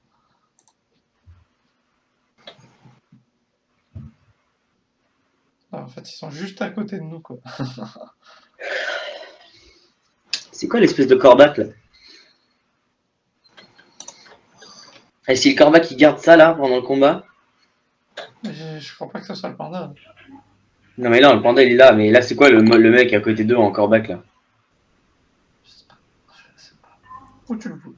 Ah, en fait, ils sont juste à côté de nous, quoi. C'est quoi l'espèce de corbac là? Et si le corbac qui garde ça là pendant le combat? Je crois pas que ce soit le panda. Non mais là le panda il est là, mais là c'est quoi le mec à côté d'eux en corbac là? Je sais pas. Je sais pas. Où tu le vois?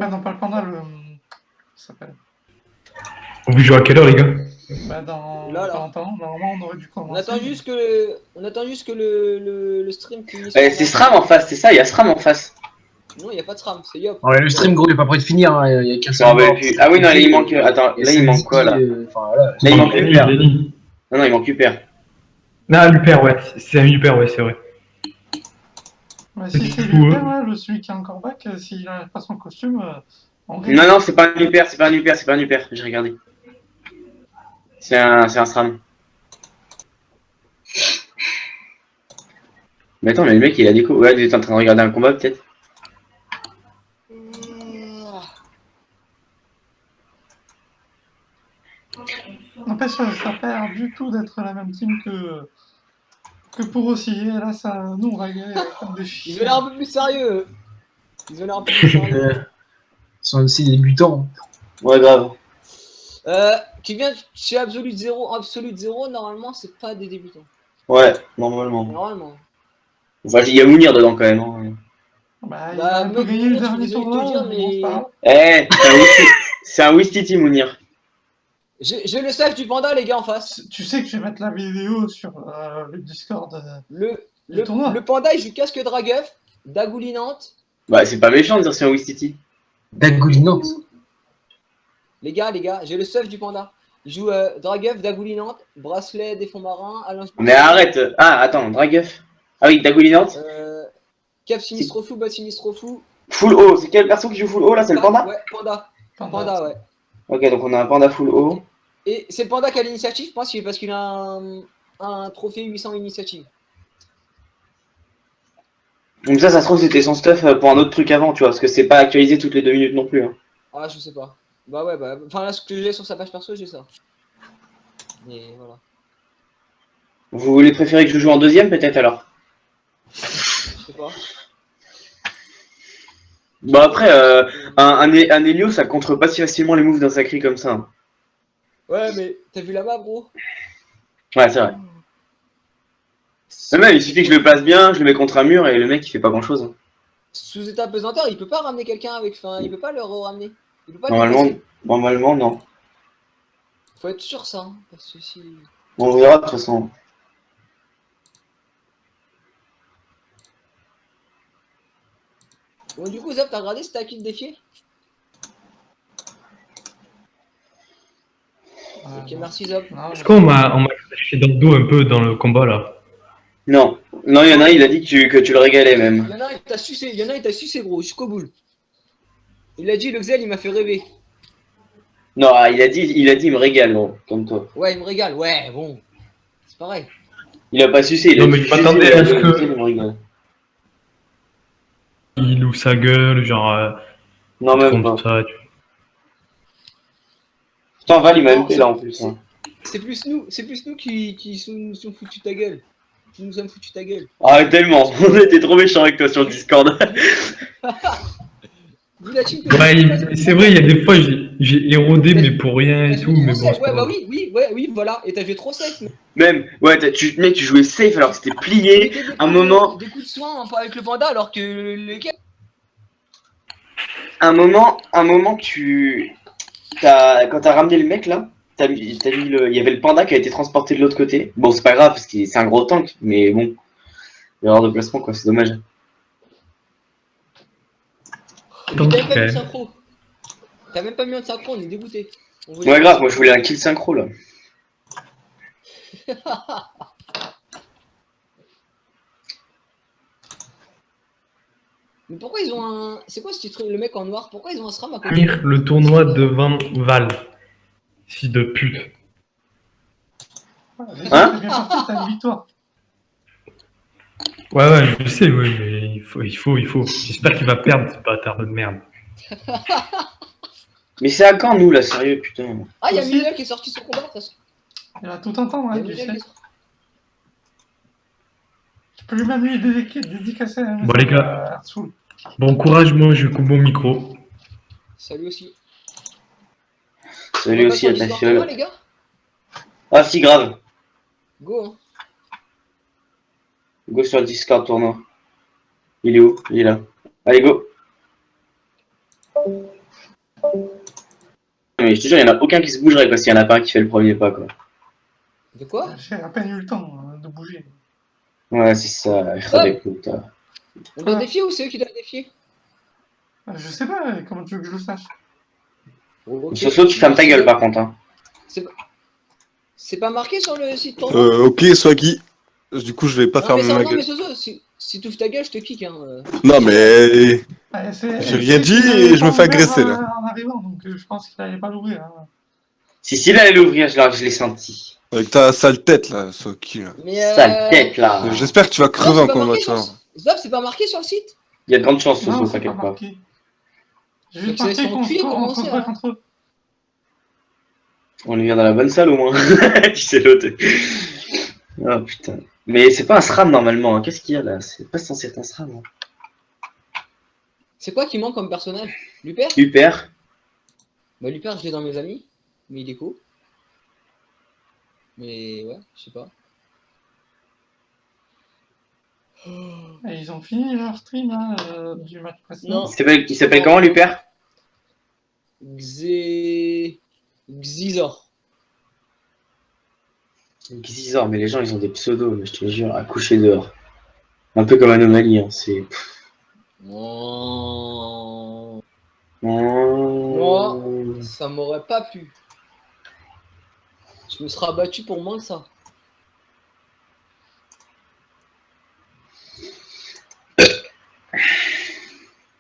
Ah non, pas le panda, le. Comment ça s'appelle? On veut jouer à quelle heure, les gars? Bah, dans Là, là. pas longtemps, normalement, on aurait dû On commencer. attend juste que le stream finisse. C'est SRAM en face, c'est ça, il y a SRAM en face. Non, il n'y a pas de SRAM, c'est Yop. Ouais, le stream, gros, il est pas près de finir. Hein. Il y a qu'un Je me seul rappelle mort. plus. Ah oui non il manque. Attends, là il manque quoi là? Enfin, voilà. Là il manque Lenny, Luper. Lenny. Non il manque Luper. Ah, Luper, ouais. C'est un Luper, ouais, c'est vrai. Ouais, si c'est Du coup, lui, là, celui qui est encore back, s'il a pas son costume, on gagne. Non non c'est pas un Luper, c'est pas un Luper, c'est pas un Luper, j'ai regardé. C'est un SRAM. Mais attends mais le mec il a des coups. Ouais il est en train de regarder un combat peut-être. N'empêche, ça perd du tout d'être la même team que pour osciller. Là, ça, nous, on va gagner comme des Ils ont l'air chiens. un peu plus sérieux. Ils ont l'air un peu plus sérieux. Ils sont aussi des débutants. Ouais grave. Qui vient chez Absolute 0, normalement, c'est pas des débutants. Ouais, normalement. Normalement. Enfin il y a Mounir dedans quand même. Hein. Bah, il Bah, a un peu mec, gagné le je suis dernier désolé de te tournoi, dire, mais bon, c'est pas grave. Eh, c'est un Wistiti Mounir. J'ai le staff du panda, les gars, en face. Tu sais que je vais mettre la vidéo sur le Discord. Le Le tournoi. panda, il joue casque Dragueuf, dagoulinante, Bah, c'est pas méchant de dire c'est un Wistiti. Dagoulinante. Les gars, j'ai le stuff du panda. Il joue Dragueuf, Dagoulinante, Bracelet des fonds marins, Alain Mais arrête. Ah, attends, Dragueuf. Ah oui, Dagoulinante. Cap Sinistro Fou, Bot Sinistro Fou. Full O. C'est quel perso qui joue full O là? C'est le panda? Ouais, Panda. Panda. Panda, ouais. Ok, donc on a un panda full O. Et c'est le panda qui a l'initiative, je pense, parce qu'il a un trophée 800 initiative. Donc ça se trouve c'était son stuff pour un autre truc avant, tu vois, parce que c'est pas actualisé toutes les 2 minutes non plus. Hein. Ah, je sais pas. Bah ouais, bah. Enfin, là, ce que j'ai sur sa page perso, j'ai ça. Mais voilà. Vous voulez préférer que je joue en deuxième peut-être alors? Je sais pas. Bah après, un Helio ça contre pas si facilement les moves d'un sacré comme ça. Hein. Ouais, mais t'as vu la map, gros? Ouais, c'est vrai. Mais même, il suffit que je le place bien, je le mets contre un mur et le mec il fait pas grand chose. Hein. Sous état pesanteur, il peut pas ramener quelqu'un avec. Enfin, il peut pas le ramener. Il peut pas le Normalement, passer. normalement non. Faut être sûr, ça. Hein, parce que si. On verra de toute façon. Bon, du coup, Zap, t'as regardé si t'as qui te défier? Ok, merci Zap. Non, Est-ce qu'on m'a caché dans le dos un peu dans le combat là? Non, non, il y en a un, il a dit que tu le régalais même. Il y en a un, il t'a sucé, gros, jusqu'au bout. Il a dit, le Xel, il m'a fait rêver. Non, il a dit, il me régale, gros, comme toi. Ouais, il me régale, ouais, bon. C'est pareil. Il a pas sucé, il a Non, mais dit je m'attendais à ce que- il me régale. Il ouvre sa gueule, genre. Non, même pas. tout ça, tu- Putain, Val, il m'a Non, MP là en plus. Hein. C'est plus nous qui nous sommes foutus ta gueule. Qui nous sommes foutus ta gueule. Ah, tellement. On était trop méchants avec toi sur Discord. Dis la team que Ouais, c'est vrai, il y a des fois j'ai érodé, mais pour rien et t'as tout, joué mais trop bon, safe. c'est Ouais, pas bah grave. oui, voilà. Et t'as joué trop safe. Même, ouais, mec, tu jouais safe alors que c'était plié. Des Un coups moment, des coups de soin avec le panda alors que le gars. un moment, quand t'as ramené le mec là, il y avait le panda qui a été transporté de l'autre côté. Bon, c'est pas grave parce que c'est un gros tank, mais bon, erreur de placement quoi, c'est dommage. Donc, T'as même pas mis de ouais. synchro. T'as même pas mis de synchro, on est dégoûté. Ouais, grave, moi je voulais un kill synchro là. Mais pourquoi ils ont un. C'est quoi ce titre, le mec en noir? Pourquoi ils ont un SRAM à côté? Finir le tournoi devant Val. Fils de pute. Déjà, Hein t'es bien parti, t'as une victoire. Ouais, je sais, ouais, mais il faut. J'espère qu'il va perdre, ce bâtard de merde. Mais c'est à quand nous là, sérieux, putain. Ah, il y a Aussi. Miguel qui est sorti son combat, de toute façon. Il va tout entendre, Il y hein, a tu Miguel sais. qui est sorti. Tu peux lui même lui dédicacer un Bon, les message gars. à Artsoul. Bon courage, moi je coupe mon micro. Salut aussi. Salut On va aussi à passer en ta Discord, fiole. les gars. Ah si, grave. Go, hein. Go sur le Discord tournoi. Il est où? Il est là. Allez, go. Mais je te jure, il n'y en a aucun qui se bougerait quoi s'il y en a pas un qui fait le premier pas quoi. De quoi? J'ai à peine eu le temps de bouger. Ouais, c'est ça, il fera des coups. On doit défier ou c'est eux qui doivent défier? Je sais pas comment tu veux que je le sache. Ok. Soso, tu fermes ta gueule par contre. Hein. C'est pas marqué sur le site tournoi? Ok, Swaggy. Du coup, je vais pas Non, fermer mais ça, ma non, gueule. mais Soso, si tu ouvres ta gueule, je te kick. Hein. Non, mais. Ouais, J'ai rien dit et je me fais agresser, là. En arrivant, donc je pense qu'il allait pas l'ouvrir. Hein. Si, il allait l'ouvrir, je l'ai senti. Avec ta sale tête, là, Swaggy. Là. Mais Sale tête là. J'espère que tu vas crever en combat, tu vois. Zop, c'est pas marqué sur le site? Il y a de grandes chances, Non, Soso, c'est pas t'inquiète pas. marqué. J'ai Donc juste c'est marqué son qu'on cul, comment se c'est, bat hein contre eux. On est bien dans la bonne salle au moins. Tu sais l'autre. Oh putain. Mais c'est pas un SRAM normalement, hein. Qu'est-ce qu'il y a là? C'est pas censé être un SRAM. Hein. C'est quoi qui manque comme personnage? Luper? Super. Bah Luper, je l'ai dans mes amis, mais il est cool. Mais ouais, je sais pas. Et ils ont fini leur stream hein, du match précédent. Non. Il s'appelle comment Luper? Xizor. Xizor, mais les gens ils ont des pseudos, mais je te jure, à coucher dehors. Un peu comme Anomalie, hein. C'est. Oh. Oh. Ça m'aurait pas plu. Je me serais abattu pour moins que ça.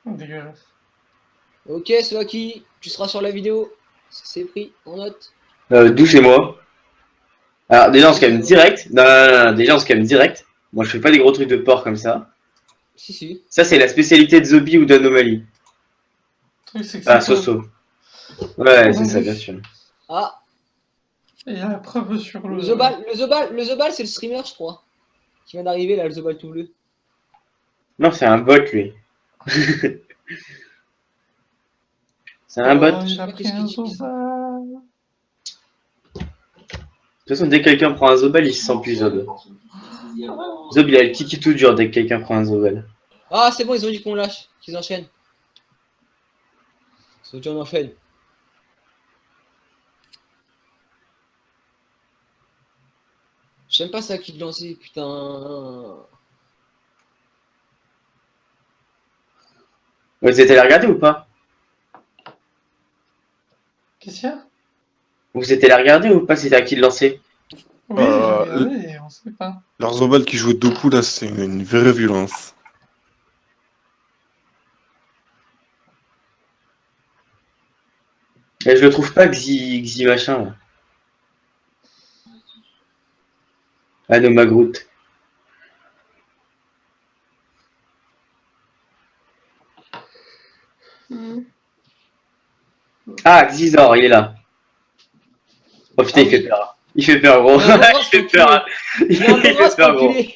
Dégueulasse. Ok, c'est qui tu seras sur la vidéo. C'est pris en note. D'où c'est moi. Alors déjà on se calme direct. Non, non, non, non, déjà on se calme direct. Moi je fais pas des gros trucs de porc comme ça. Si, si. Ça c'est la spécialité de Zombie ou d'Anomalie. Le truc, c'est que Ah, c'est pas- Soso. Ouais, On c'est a ça vu. bien sûr. Ah, Et il y a la preuve sur le Zobal, c'est le streamer, je crois. Qui vient d'arriver là, le Zobal tout bleu. Non, c'est un bot lui. C'est un bot. Oh, De il a pris un Zobal. toute façon, dès que quelqu'un prend un Zobal, il se sent plus Zob. Zob, il a le kiki tout dur dès que quelqu'un prend un Zobal. Ah, c'est bon, ils ont dit qu'on lâche, qu'ils enchaînent. Ils ont dit on enchaîne. J'aime pas ça qui te lancer, putain. Vous êtes allé regarder ou pas? Qu'est-ce qu'il y a? Vous êtes allé regarder ou pas? C'était à qui de lancer? Oui, j'ai regardé, on sait pas. Leur Zobal qui joue Doku, là, c'est une vraie violence. Et je le trouve pas Xi machin là. Ah, no Magrout. Ah, Xizor, il est là. Oh putain, Ah il fait oui. peur. Il fait peur, gros. Il a un beau Il fait peur. Il a un Il beau fait peur, gros. enculé.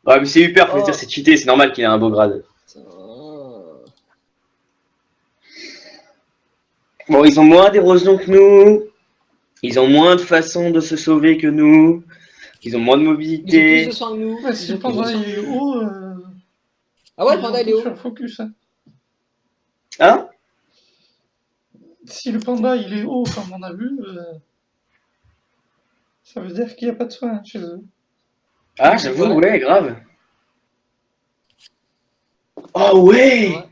Ouais, mais c'est hyper, faut Oh. dire, c'est cheaté, c'est normal qu'il ait un beau grade. Putain. Bon, ils ont moins d'érosion que nous. Ils ont moins de façons de se sauver que nous. Ils ont moins de Ils ont mobilité. plus de soins que nous. Ouais, si Ils ont le plus de panda soins il est que nous. haut, Ah ouais, le ils panda ont il est tout haut. sur le focus. Hein. Hein? Si le panda il est haut, comme on a vu, ça veut dire qu'il n'y a pas de soin chez eux. Ah, j'avoue, Ouais. ouais, grave. Oh ouais! Ouais.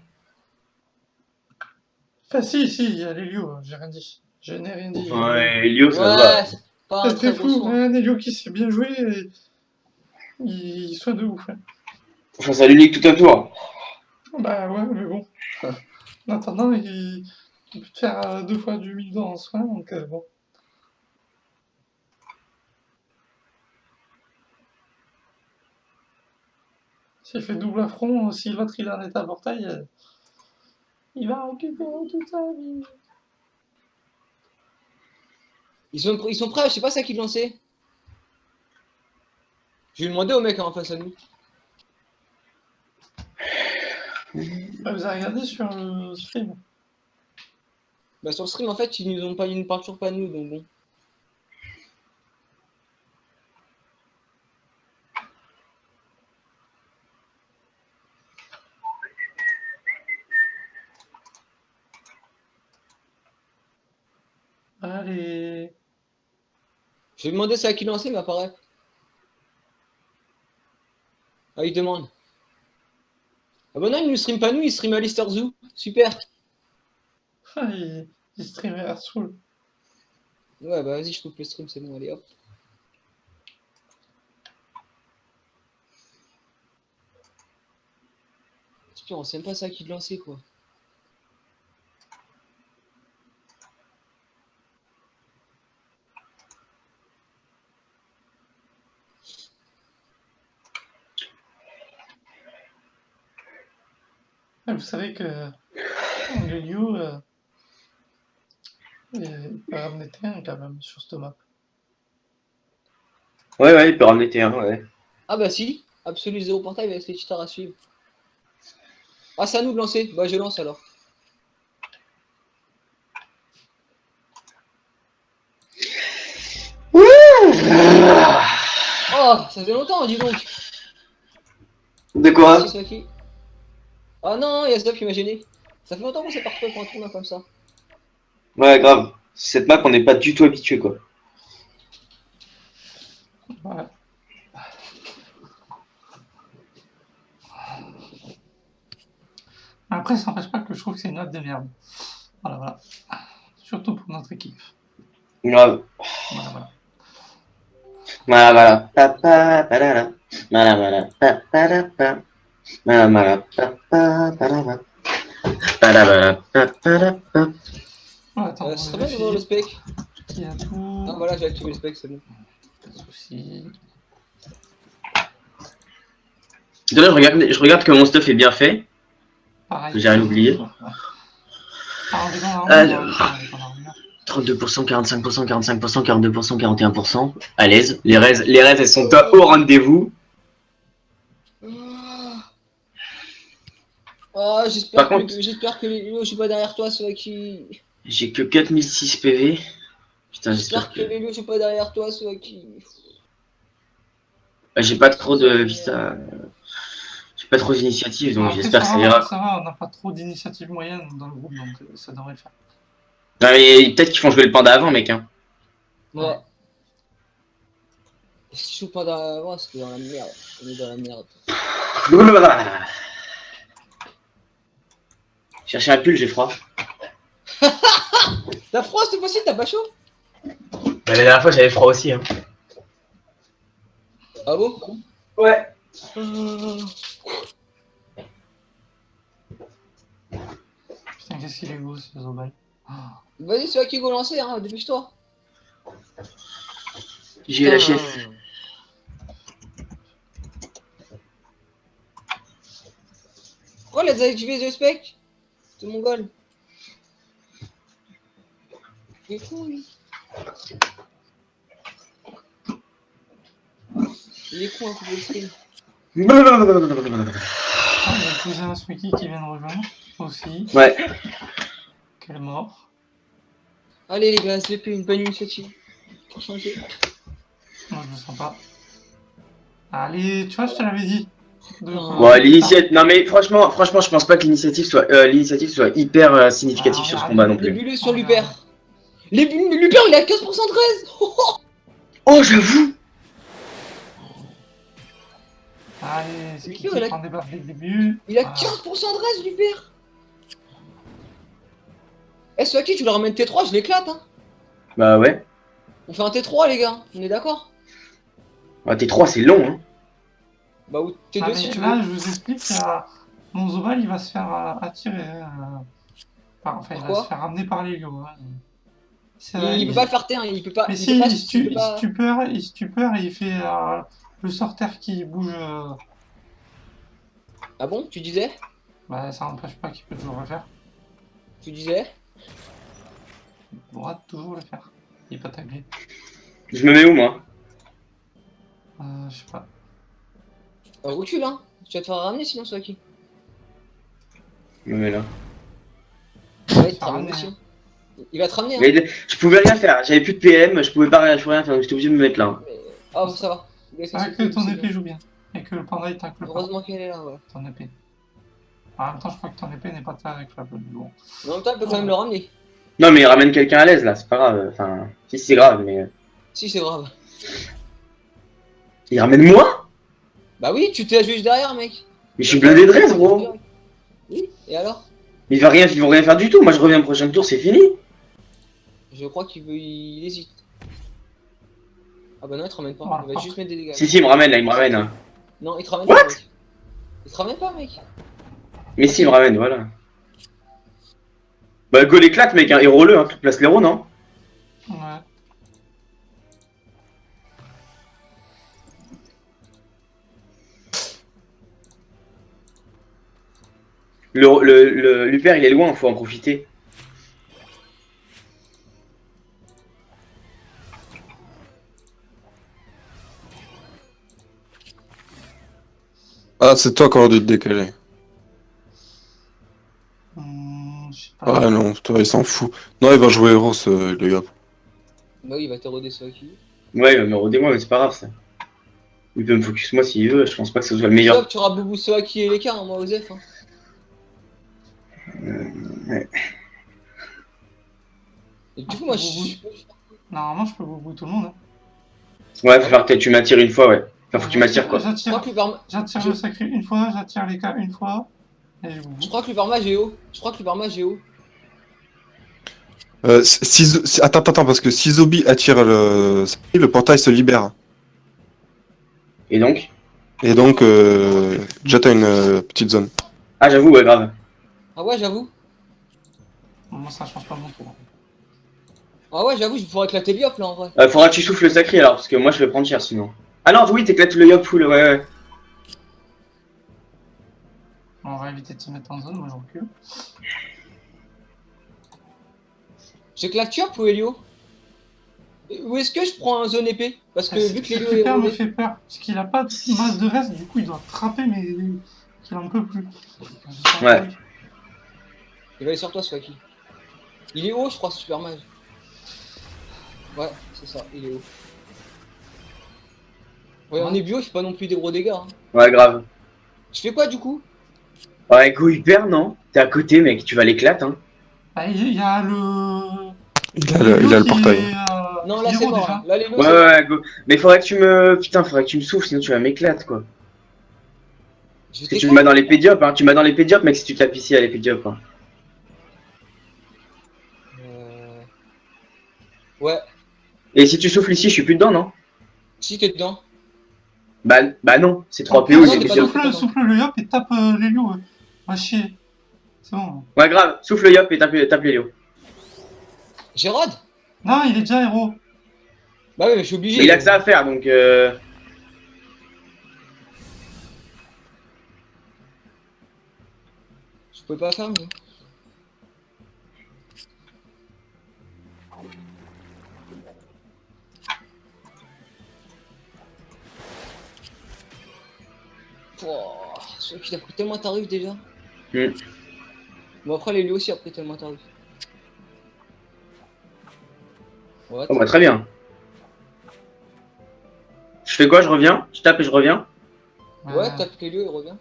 Enfin, si, il y a l'Elio, j'ai rien dit. Je n'ai rien dit. Ouais, Elio, ça Ouais, va. c'est pas un C'était très gros fou, soin. un Elio qui sait bien jouer, et il soigne de ouf. Hein. Enfin, ça lui nique tout un tour. Bah ouais, mais bon. En attendant, il peut te faire 2 fois du 1000 en soin, donc bon. S'il fait double affront, si l'autre il est en état portail, il va récupérer toute sa vie. Ils sont prêts, je sais pas ça qui le lançait. Je vais demander au mec en face à nous. Bah, vous avez regardé sur le stream. Bah sur le stream en fait ils nous parlent toujours pas de nous donc bon. Allez. Je vais demander ça qui le lançait mais apparaît. Ah il demande. Ah bah non il nous stream pas nous, il stream Alistair Zoo. Super. Ah, il stream Hearthstone. Ouais bah vas-y je coupe le stream c'est bon allez hop. Putain on sait même pas ça qui le lançait quoi. Ah, vous savez que le Liu, il peut ramener T1 quand même sur cette map. Ouais, ouais, il peut ramener T1, ouais. Ah bah si, Absolu 0 portail avec les cheaters à suivre. Ah c'est à nous de lancer, bah je lance alors. Oh, ça fait longtemps, dis donc. De quoi? C'est qui? Ah non, il y a Stop qui m'a gêné. Ça fait longtemps qu'on s'est pas retrouvé pour un tournoi comme ça. Ouais, grave. Cette map, on n'est pas du tout habitué, quoi. Ouais. Après, ça n'empêche pas que je trouve que c'est une note de merde. Voilà, voilà. Surtout pour notre équipe. Grave. Voilà, voilà. Voilà, voilà. Papa, padala. Voilà, voilà. Papa, papa. Voilà, voilà. Papa, padala. Padala, papa, papa. Ouais, attends, Ce on serait bien de voir le vérifie spec. qu'il y a tout. Ah voilà, j'ai activé le spec, c'est bon. Pas de soucis. De là, je regarde que mon stuff est bien fait. Pareil. J'ai rien oublié. Ouais. Ah, on est dans l'armure, Alors. ouais, on est dans l'armure. 32%, 45%, 45%, 42%, 41%. À l'aise. Les raises, elles sont au rendez-vous. Oh, Par contre- j'espère que Lélo, je suis pas derrière toi, ceux qui. J'ai que 4006 PV. Putain, J'espère que Lélo, je suis pas derrière toi, ceux qui. J'ai pas trop de vista. J'ai pas trop d'initiatives, donc Après, j'espère que ça ira. Ça va, on n'a pas trop d'initiatives moyennes dans le groupe, donc ça devrait le faire. Non, mais peut-être qu'ils font jouer le panda avant, mec. Hein. Ouais. Si je joue pas avant, c'est dans la merde. On est dans la merde. Chercher un pull, j'ai froid. T'as froid cette fois-ci, t'as pas chaud? La dernière fois, j'avais froid aussi. Hein. Ah bon? Ouais. Putain, qu'est-ce qu'il est beau ce Zobal. Ah. Vas-y, c'est toi qui go lancer, hein, dépêche-toi. J'ai la chef. Pourquoi les activé The Spec? C'est mon goal. Il est con lui. Il est con à couper le stream. Ah, il y a le cousin Swiki qui vient de rejoindre aussi. Ouais. Quelle mort. Allez les gars, SVP, une bonne initiative. Pour changer. Moi je me sens pas. Allez, tu vois, je te l'avais dit. Bon, l'initiative. Non, mais franchement, je pense pas que l'initiative soit hyper significative sur ce combat non plus. Nébuleux sur Luper. Luper, il a 15% de raise. Oh, j'avoue. Allez, c'est qui il a- prend des baffes dès le début. Il a Voilà. 15% de raise, Luper. Eh, ce qui tu le ramènes T3, je l'éclate, hein. Bah ouais. On fait un T3, les gars, on est d'accord? Ah, T3, c'est long, hein. Bah, ou T2 Ah, si mais tu là, veux. je vous explique, mon Zobal, il va se faire attirer. Enfin, il va Pourquoi se faire ramener par les lios. Hein. Il peut pas le faire taire, il peut pas. Mais il si, peut pas- il il peut pas- stupeur et il fait le sorteur qui bouge. Ah bon, tu disais? Bah, ça n'empêche pas qu'il peut toujours le faire. Tu disais? Il pourra toujours le faire. Il est pas tagué. Je me mets où, moi? Je sais pas. Recule, hein. Tu vas te faire ramener sinon, c'est qui? Je me mets là. Ouais, il te Ah, ramène mais- aussi. Il va te ramener, hein. Mais je pouvais rien faire, j'avais plus de PM, je pouvais rien faire, donc j'étais obligé de me mettre là. Hein. Ah, bon, ça va. C'est vrai que ton épée joue bien. Et que le panda il tacle pas Heureusement qu'elle est là, ouais. ton épée. En même temps, je crois que ton épée n'est pas tacle bon. Mais en même temps, elle peut quand même le ramener. Non, mais il ramène quelqu'un à l'aise là, c'est pas grave. Enfin, si c'est grave, mais. Si, c'est grave. Il ramène moi? Bah oui, tu t'es juste derrière, mec. Mais je suis blindé de reste, gros. Oui, et alors? Ils vont rien faire du tout, moi je reviens au prochain tour, c'est fini. Je crois il hésite. Ah bah non, il te ramène pas. Voilà. Il va juste mettre des dégâts. Si, il me ramène là, il me ramène. Hein. Non, il te ramène What? pas, mec. Il te ramène pas, mec. Mais si, il me ramène, voilà. Bah, go l'éclate, mec, hein, héros-le, hein, place l'héros, non? Ouais. Le Luper, il est loin, faut en profiter. Ah, c'est toi qui aurais dû te décaler. Je sais pas. Ah non, toi, il s'en fout. Non, il va jouer héros, le gars. Bah oui, il va te redescendre qui. Ouais, il va me roder moi, mais c'est pas grave ça. Il peut me focus moi s'il veut, je pense pas que ce soit le meilleur. Stop, tu auras Boubou Soaki et l'écart, hein, moi, Osef. Hein. Ouais. Et du coup, moi, je. Normalement, je peux beaucoup tout le monde. Hein. Ouais, faut faire que tu m'attires une fois, ouais. Enfin, faut que tu m'attires quoi. Je crois J'attire que par... le sacré une fois, j'attire les cas une fois. Et j'ai Je crois que le permage est haut. Je crois que le permage est haut. Attends, parce que si Zobi attire le portail se libère. Et donc? Et donc, déjà t'as une petite zone. Ah, j'avoue, ouais, grave. Ah ouais, j'avoue. Moi, ça change pas mon tour. Ah ouais, j'avoue, je pourrais éclater le yop là en vrai. Faudra que tu souffles le sacré alors, parce que moi je vais prendre cher sinon. Ah non, oui, t'éclates le yop full, ouais, ouais. On va éviter de se mettre en zone, moi je recule. J'éclate yop ou Helio? Ou est-ce que je prends un zone épée? Parce que vu que Cette l'Helio est super me rodé. fait peur, parce qu'il a pas de masse de reste, du coup il doit attraper, mais qu'il en peut plus. Ouais. Il va aller sur toi, Swaki. Il est haut, je crois, ce super mage. Ouais, c'est ça, il est haut. Ouais, on est bio, je fais pas non plus des gros dégâts. Hein. Ouais, grave. Je fais quoi du coup? Ouais, go hyper, non? T'es à côté, mec, tu vas l'éclate, hein. Bah, il y a le. Il a le portail. Non, là qui est c'est haut, mort. déjà. Là, là les lots, Ouais, c'est ouais, ouais, go. Mais faudrait que tu me. Putain, faudrait que tu me souffles, sinon tu vas m'éclate, quoi. Je Parce que tu me mets dans les pédiopes, hein. Tu me mets dans les pédiopes, mec, si tu tapes ici à les pédiopes, hein. Ouais. Et si tu souffles ici, je suis plus dedans, non? Si t'es dedans. Bah non, c'est 3 non, PO, non, les t'es pas pédiopes. dedans. Souffle le yop et tape les lieux. Va chier. C'est bon. Ouais, grave, souffle le yop et tape les lios. Gérard? Non, il est déjà héros. Bah ouais, mais je suis obligé. Mais il a que ça à faire, donc Je pouvais pas faire mieux. Pouah, celui qui a pris tellement tarif déjà. Bon après les lui aussi a pris tellement tarif. What? Oh bah très bien. Je fais quoi? Je reviens? Je tape et je reviens? Ouais, tape les lieux et reviens.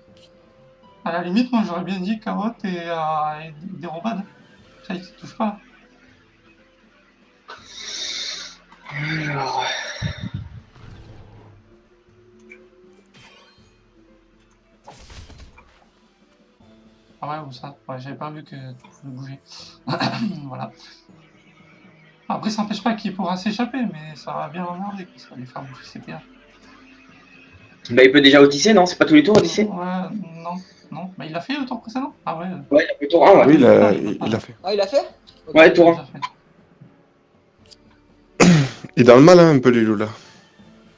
À la limite, moi j'aurais bien dit carotte et des robades. Ça, il touche pas. Alors... Ah ouais, ou ça. Ouais, j'avais pas vu que tu pouvais bouger. Voilà. Après, ça n'empêche pas qu'il pourra s'échapper, mais ça va bien l'emmerder, que ça va lui faire bouffer ses PA. Bah il peut déjà Odyssey, non? C'est pas tous les tours Odyssey? Ouais, non, non. Bah, il l'a fait le tour précédent? Ah ouais. Ouais, il a fait tour 1, ouais. Oui, il l'a fait. Ah il a fait? Ok. Ouais, tour il 1. l'a fait. Il est dans le mal, hein, un peu, les loups, là.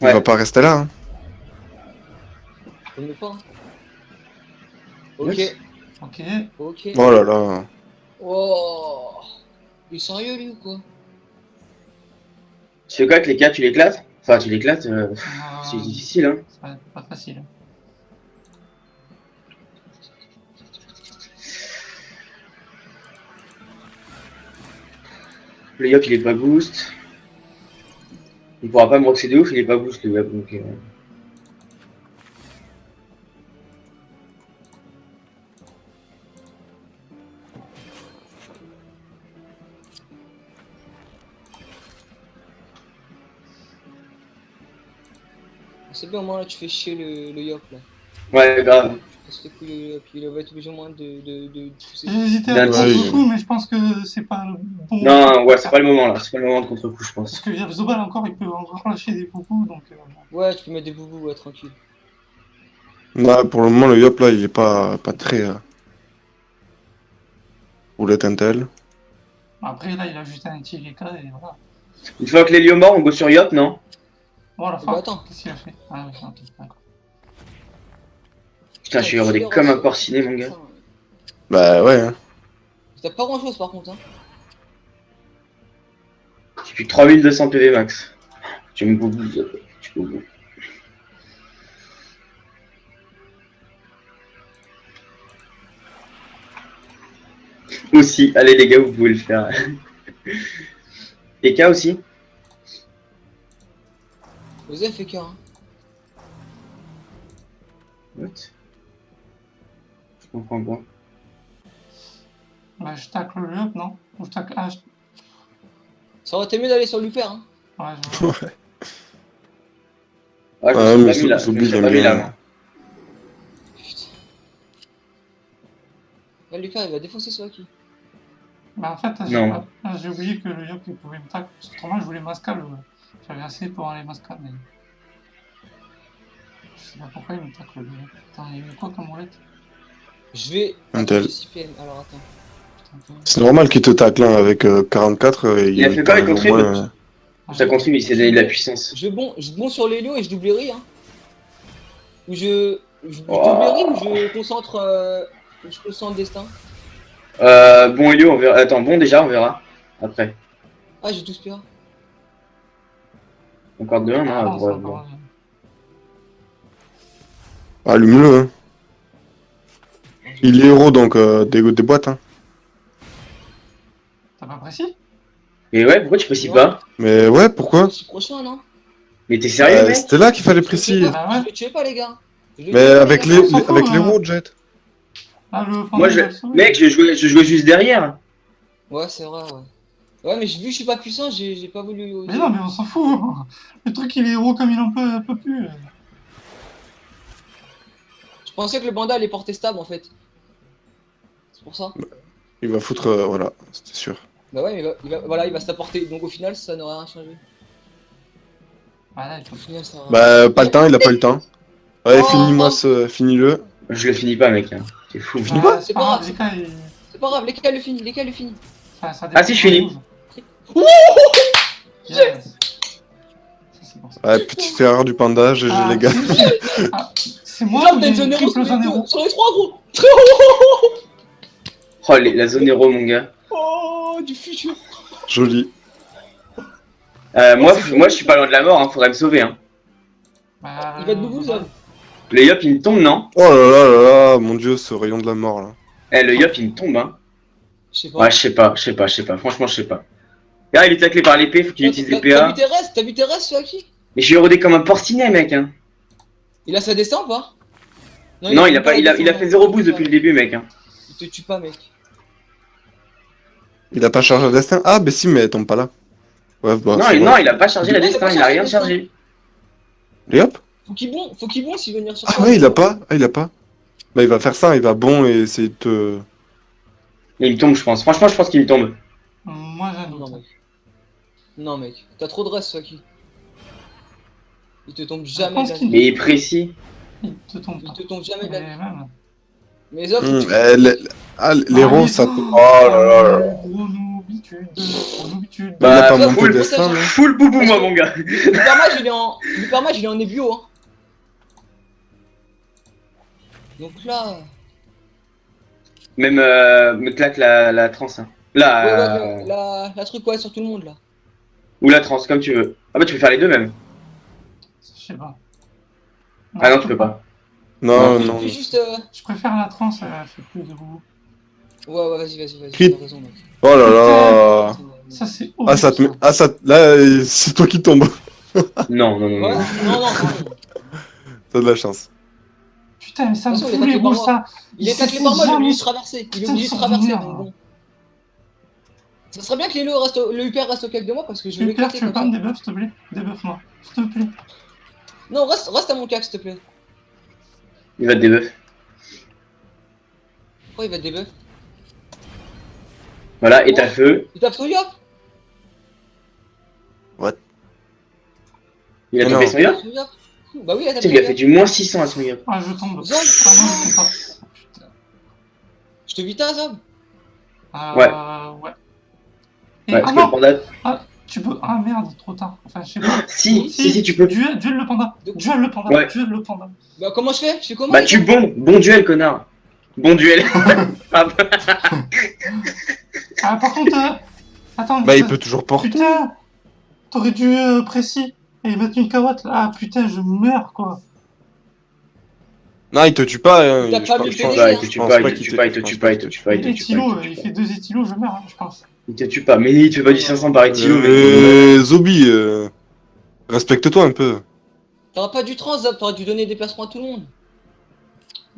Il Ouais. va pas rester là, hein. Je ne pas. Hein. Ok, Yes. Ok. ok. Oh là là. Oh. Il est sérieux lui ou quoi? Tu fais quoi avec les 4? Tu l'éclates? Enfin, tu l'éclates, c'est Euh, difficile, hein. Ça va être pas facile. Le yop il est pas boost. Il pourra pas me roxer de ouf, il est pas boost le yop, donc... C'est bien au moins là tu fais chier le yop là. Ouais, grave. Parce que le yop il va être obligé au moins de pousser. J'ai hésité D'un à prendre coup. le coup, mais je pense que c'est pas le bon. Non, ouais, c'est pas le moment là, c'est pas le moment de contre-coup, je Parce pense. que Zobal encore, il peut encore lâcher des poupous, donc. Ouais, tu peux mettre des boubous, ouais, tranquille. Là, pour le moment, le Yop, là, il est pas très... roulette Intel. Après, là, il a juste un Tirika et voilà. Une fois que les lieux morts, on go sur yop, non? Bon, la Bah, fin, attends. qu'est-ce qu'il a fait? Ah oui, ok, d'accord. Putain, je suis rodé comme un porciné, mon gars. Bah ouais, hein. T'as pas grand chose par contre, hein. J'ai plus que 3200 PV max. Tu me boubouses, tu bouboues. Aussi, allez les gars, vous pouvez le faire. Et K aussi? Osef fait qu'un. Hein. What? Je comprends pas. Bah, je tacle le up, non? Ou je tacle. Ah, je... Ça aurait été mieux d'aller sur Luper, hein. Ouais, je... Ouais. Ah, je Ouais, me mais suis pas mis là. Zombie, Je me suis il pas aime mis là, bien. moi. Putain. Lucas, il va défoncer Swaki. Bah en fait, Non. j'ai oublié que le Yop il pouvait me tac. Autrement, je voulais Mascal. J'avais assez pour aller Mascal, mais. Je sais pas pourquoi il me tacle le Yop. Putain, il y a eu quoi comme roulette? Je vais. Un Attends, tel. j'ai 6 PM. Alors attends. Putain, C'est normal qu'il te tacle hein, avec 44. Il a fait quoi avec t'arrive au Contrib moins, Ça contribue, il s'est donné de la puissance. je bon sur l'Helio et je double Ri, hein. Ou je Oh. double Ri ou je concentre Destin. Bon Elio, on verra. Attends, bon déjà, on verra. Après. Ah, j'ai tout spira. Encore 2-1, non, Ah, à non, droite, c'est bon. encore- allume-le. Hein. Il est héros donc des boîtes. Hein. T'as pas précis? Et ouais, pourquoi tu précises Non. pas? Mais ouais, pourquoi C'est prochain, non? Mais t'es sérieux, mec? C'était là qu'il fallait précis. Bah ouais. Je le tuais pas, les gars. Je le Mais tuais pas, avec les gars. les, on s'en fout, avec hein. l'héros, Jet. Ah, le Moi, je... Mec, je jouais juste derrière. Ouais, c'est vrai, ouais. Ouais, mais vu que je suis pas puissant, j'ai pas voulu. Mais non, mais on s'en fout. Le truc, il est héros comme il en peut plus. Je pensais que le Banda allait porter stable en fait. C'est pour ça. Il va foutre. Voilà, c'était sûr. Bah ouais, mais voilà, il va s'apporter. Donc au final, ça n'aurait rien changé. Voilà, il faut Au final, ça. Bah, pas le temps, il a pas eu le temps. Ouais, Oh. finis-le. Je le finis pas, mec. Hein. C'est fou. finis pas C'est pas grave. Les cas, il... C'est pas grave, les cas le finit, les cas le finit. enfin, ça Ah, si, je finis. Ouh. Yes. Ça, c'est bon, ça. Ouais, petite erreur du panda, GG Ah, les gars. C'est moi Genre, ou t'as j'ai une zone une héros triple zone héros? sur les trois, gros. Oh, la zone héros, mon gars. Oh, du futur. Joli. Moi, je suis pas loin de la mort, hein. Faudrait me sauver. Hein. Bah, Il va être debout, ça. Le Yop, il me tombe, non? Oh là là là là, mon dieu, ce rayon de la mort là. Eh, le Yop, il me tombe, hein. Je sais pas. Ouais, je sais pas. Franchement, je sais pas. Là, il est taclé par l'épée, faut qu'il utilise les PA. T'as vu tes restes, sur qui? Mais je suis rodé comme un porcinet, mec. Hein. Il a sa destin ou pas? Non, il a fait 0 boost depuis le début, mec. Hein. Il te tue pas, mec. Il a pas chargé le destin? Ah, bah si, mais elle tombe pas là. Ouais, bah, Non, c'est non, bon. il a pas chargé la Non, il a destin, pas il a chargé rien la destin. chargé. Et hop. Faut qu'il bon s'il veut venir sur Ah toi. ouais, il a pas. Ah, il a pas. Bah, il va faire ça, il va bon et essayer de te. Et il me tombe, je pense. Franchement, je pense qu'il me tombe. Moi, j'ai un Non, doute. mec. Non, mec. T'as trop de restes, Swaki. Il te tombe jamais pense de la qu'il- vie. Mais il est précis. Il te tombe Il pas. te tombe jamais de Mais la vie. même. Mais les autres, L'héros, ça te. Oh là là là. Gros noobitude. Il a Bah, pas monté full- le destin, mais. Full boubou, moi, mon gars. l'hypermage, il est en ébio, hein. Donc là... Même me claque la trans. Hein. Ouais, la truc, ouais, sur tout le monde, là. Ou la trans, comme tu veux. Ah bah, tu peux faire les deux, même. Je sais pas. Ah non, tu peux pas. Non, Fais- non. fais juste... Je préfère la trans, elle fait plus de boubou. Ouais, vas-y, Crit. t'as raison, mec. Oh là là. Ça, c'est Ah, ça te met. Ah, ça. Là, c'est toi qui tombes. Non, non, non, Ouais, non. non. T'as de la chance. Putain, mais ça me De toute façon, fout il est les taclé boules, par ça. Il est taclé par moi, il est obligé de traverser. Il est obligé de traverser, donc bon. Ça serait bien que le hyper reste au calque de moi parce que je vais Super, l'éclater tu veux comme pas me ça. debuff, s'il te plaît? Debuff-moi. S'il te plaît. Non, reste à mon calque, s'il te plaît. Il va te débuff. Pourquoi il va te débuff? Voilà, et t'as feu. Il tape son yop. Il a Ah tapé non. son Yop. Son yop. Bah oui, il a Tu tapé sais, son il a yop. fait du moins 600 à son Yop. Ah, je tombe. Zone. Ah non, je tombe pas. Oh, putain. Je te vite un Zob. Ouais. Ouais, Et, parce ah que le non, panda. tu peux. Ah merde, trop tard. Enfin, je sais pas. Si, tu peux. Duel le panda. Duel le panda. Ouais. Duel le panda. Bah comment je fais? Je fais comment? Bah, les tu gars bon duel, connard. Bon duel. Ah, Ah, par contre. Attends. Bah, il peut toujours porter. Putain. T'aurais dû précis. Et mettre une carotte là. Ah putain, je meurs quoi. Non, il te tue pas. Hein. Il t'a pas mis il te le tue pas, il PDG, te tue pense pas, il pas te qu'il tue te- pas, il te je pense tue pas pas, il qu'il te tue pas, il te Et tue pas, il Tilo, te tue il pas. fait 2 étilos, je meurs, hein, je pense. Il te tue pas. Mais il te fait pas du 500 par étilo, mais. Zobi, respecte-toi un peu. T'aurais pas dû trans, Zob, t'aurais dû donner des placements à tout le monde.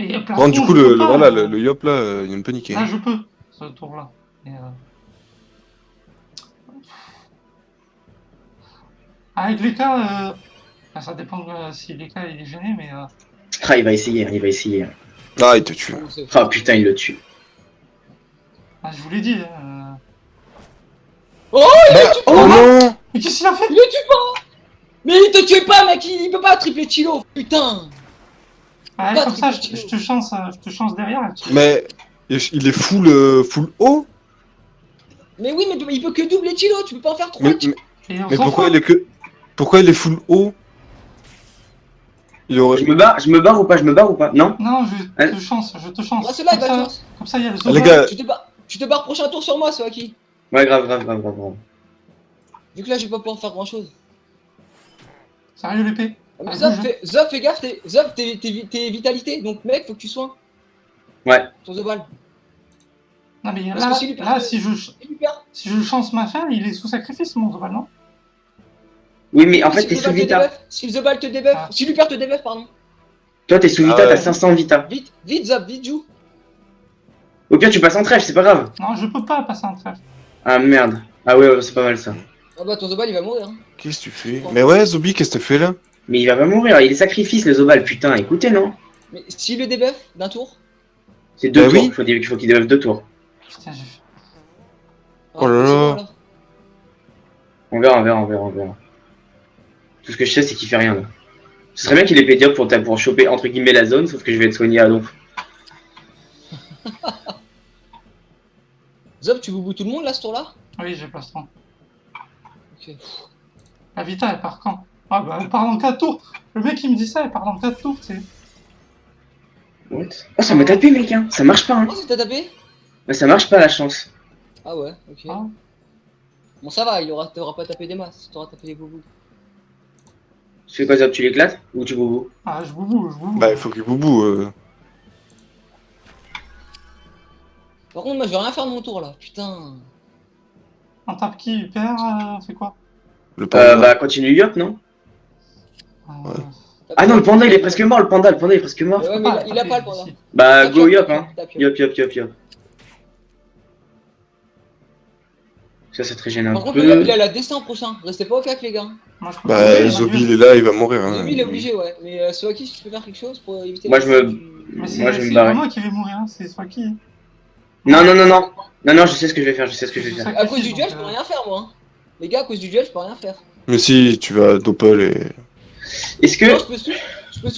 Et Bon, du coup, voilà, le Yop là, il est un peu niqué. Ah, je peux, ce tour-là. Et, avec les cas, ça dépend si les cas il est gêné, mais Ah, il va essayer, il va essayer. Ah, il te tue. Bon, c'est- Ah putain, il le tue. je vous l'ai dit. Oh, Oh non! Mais qu'est-ce qu'il a fait? il le tue pas! Mais il te tue pas, mec, il peut pas tripler Chilo, putain! Ouais, Pas comme ça, triple je te chance derrière. Là, Mais il est full, full haut? Mais oui, mais il peut que doubler Chilo, tu peux pas en faire 3. Mais, Et on mais s'en pourquoi fout. il est que. Pourquoi il est full haut? Il aurait. Je me barre ou pas? Je me barre ou pas? Non? Non, je Hein te chance. Ah, c'est là, il va de chance. Comme ça, il y a le Les Zobal. gars, Tu te barres prochain tour sur moi, c'est qui? Ouais, grave. Vu que là, je vais pas pouvoir faire grand chose. Sérieux, l'épée? Mais Ah, Zob, fais gaffe, Zob, t'es vitalité, donc mec, faut que tu soignes. Ouais. Ton Zobal. Non, mais Parce que s'il lui là, perd- si je chance machin, il est sous sacrifice, mon Zobal, non? Oui, mais en Si fait, le t'es Zobal sous te Vita. débuff, si le Zobal te débuff, Ah. si Luper te débuff, pardon. Toi, t'es sous Vita, Ah ouais. t'as 500 Vita. Vite Zob, vite joue. Au pire, tu passes en trèfle, c'est pas grave. Non, je peux pas passer un trèfle. Ah merde. Ah ouais, c'est pas mal ça. Ah bah ton Zobal il va mourir. Hein. Qu'est-ce que tu fais? Mais ouais, Zobi, qu'est-ce que tu fais là? Mais il va pas mourir, il est sacrifice le Zobal, putain, écoutez, non? Mais s'il le débuff d'un tour. C'est 2 Bah tours, oui. il faut qu'il débuffe 2 tours. Putain, j'ai fait. Oh là là. c'est bon, alors. On verra. Tout ce que je sais, c'est qu'il fait rien là. Ce serait bien qu'il ait pédiop pour choper entre guillemets la zone, sauf que je vais être soigné à donf. Zob, tu boubous tout le monde là ce tour là? Oui, j'ai pas ce temps. Ok. La Vita, elle part quand? Ah bah, elle part dans 4 tours. Le mec, il me dit ça, elle part dans 4 tours, tu sais. What? Oh, ça m'a tapé, mec, hein. Ça marche pas, hein. Oh, c'est t'as tapé? Mais ça marche pas la chance. Ah ouais, ok. Ah. Bon ça va, t'auras pas tapé des masses, t'auras tapé des boubous. Tu fais quoi, Zop? Tu l'éclates ou tu boubou? Ah, je boubou. Bah, il faut qu'il boubou. Par contre moi je vais rien faire de mon tour là, putain. On tape qui? Hyper, on fait quoi? Le panda. Bah, continue Yop, non? Euh, Ah non, le panda il est presque mort, le panda est presque mort. Ouais, je peux mais pas il a taper pas le panda. d'ici. Bah, Tape go Yop, hein. tape Yop. Yop. Ça te régène Par un contre le Yop il peu. a la destin prochain, restez pas au cac les gars. Moi, je Bah, préfère- Zobi, il est là, il va mourir. Hein. Zobi il est obligé ouais, mais Soaki si tu peux faire quelque chose pour éviter Moi, la je me- destin, Mais c'est Moi, je vais me c'est barrer. pas moi qui vais mourir, hein, c'est soit qui. Non, je sais ce que je vais faire, À cause du duel je peux rien faire moi. Hein. Les gars à cause du duel je peux rien faire. Mais si, tu vas doppel et. Est-ce que. Non, je peux souffler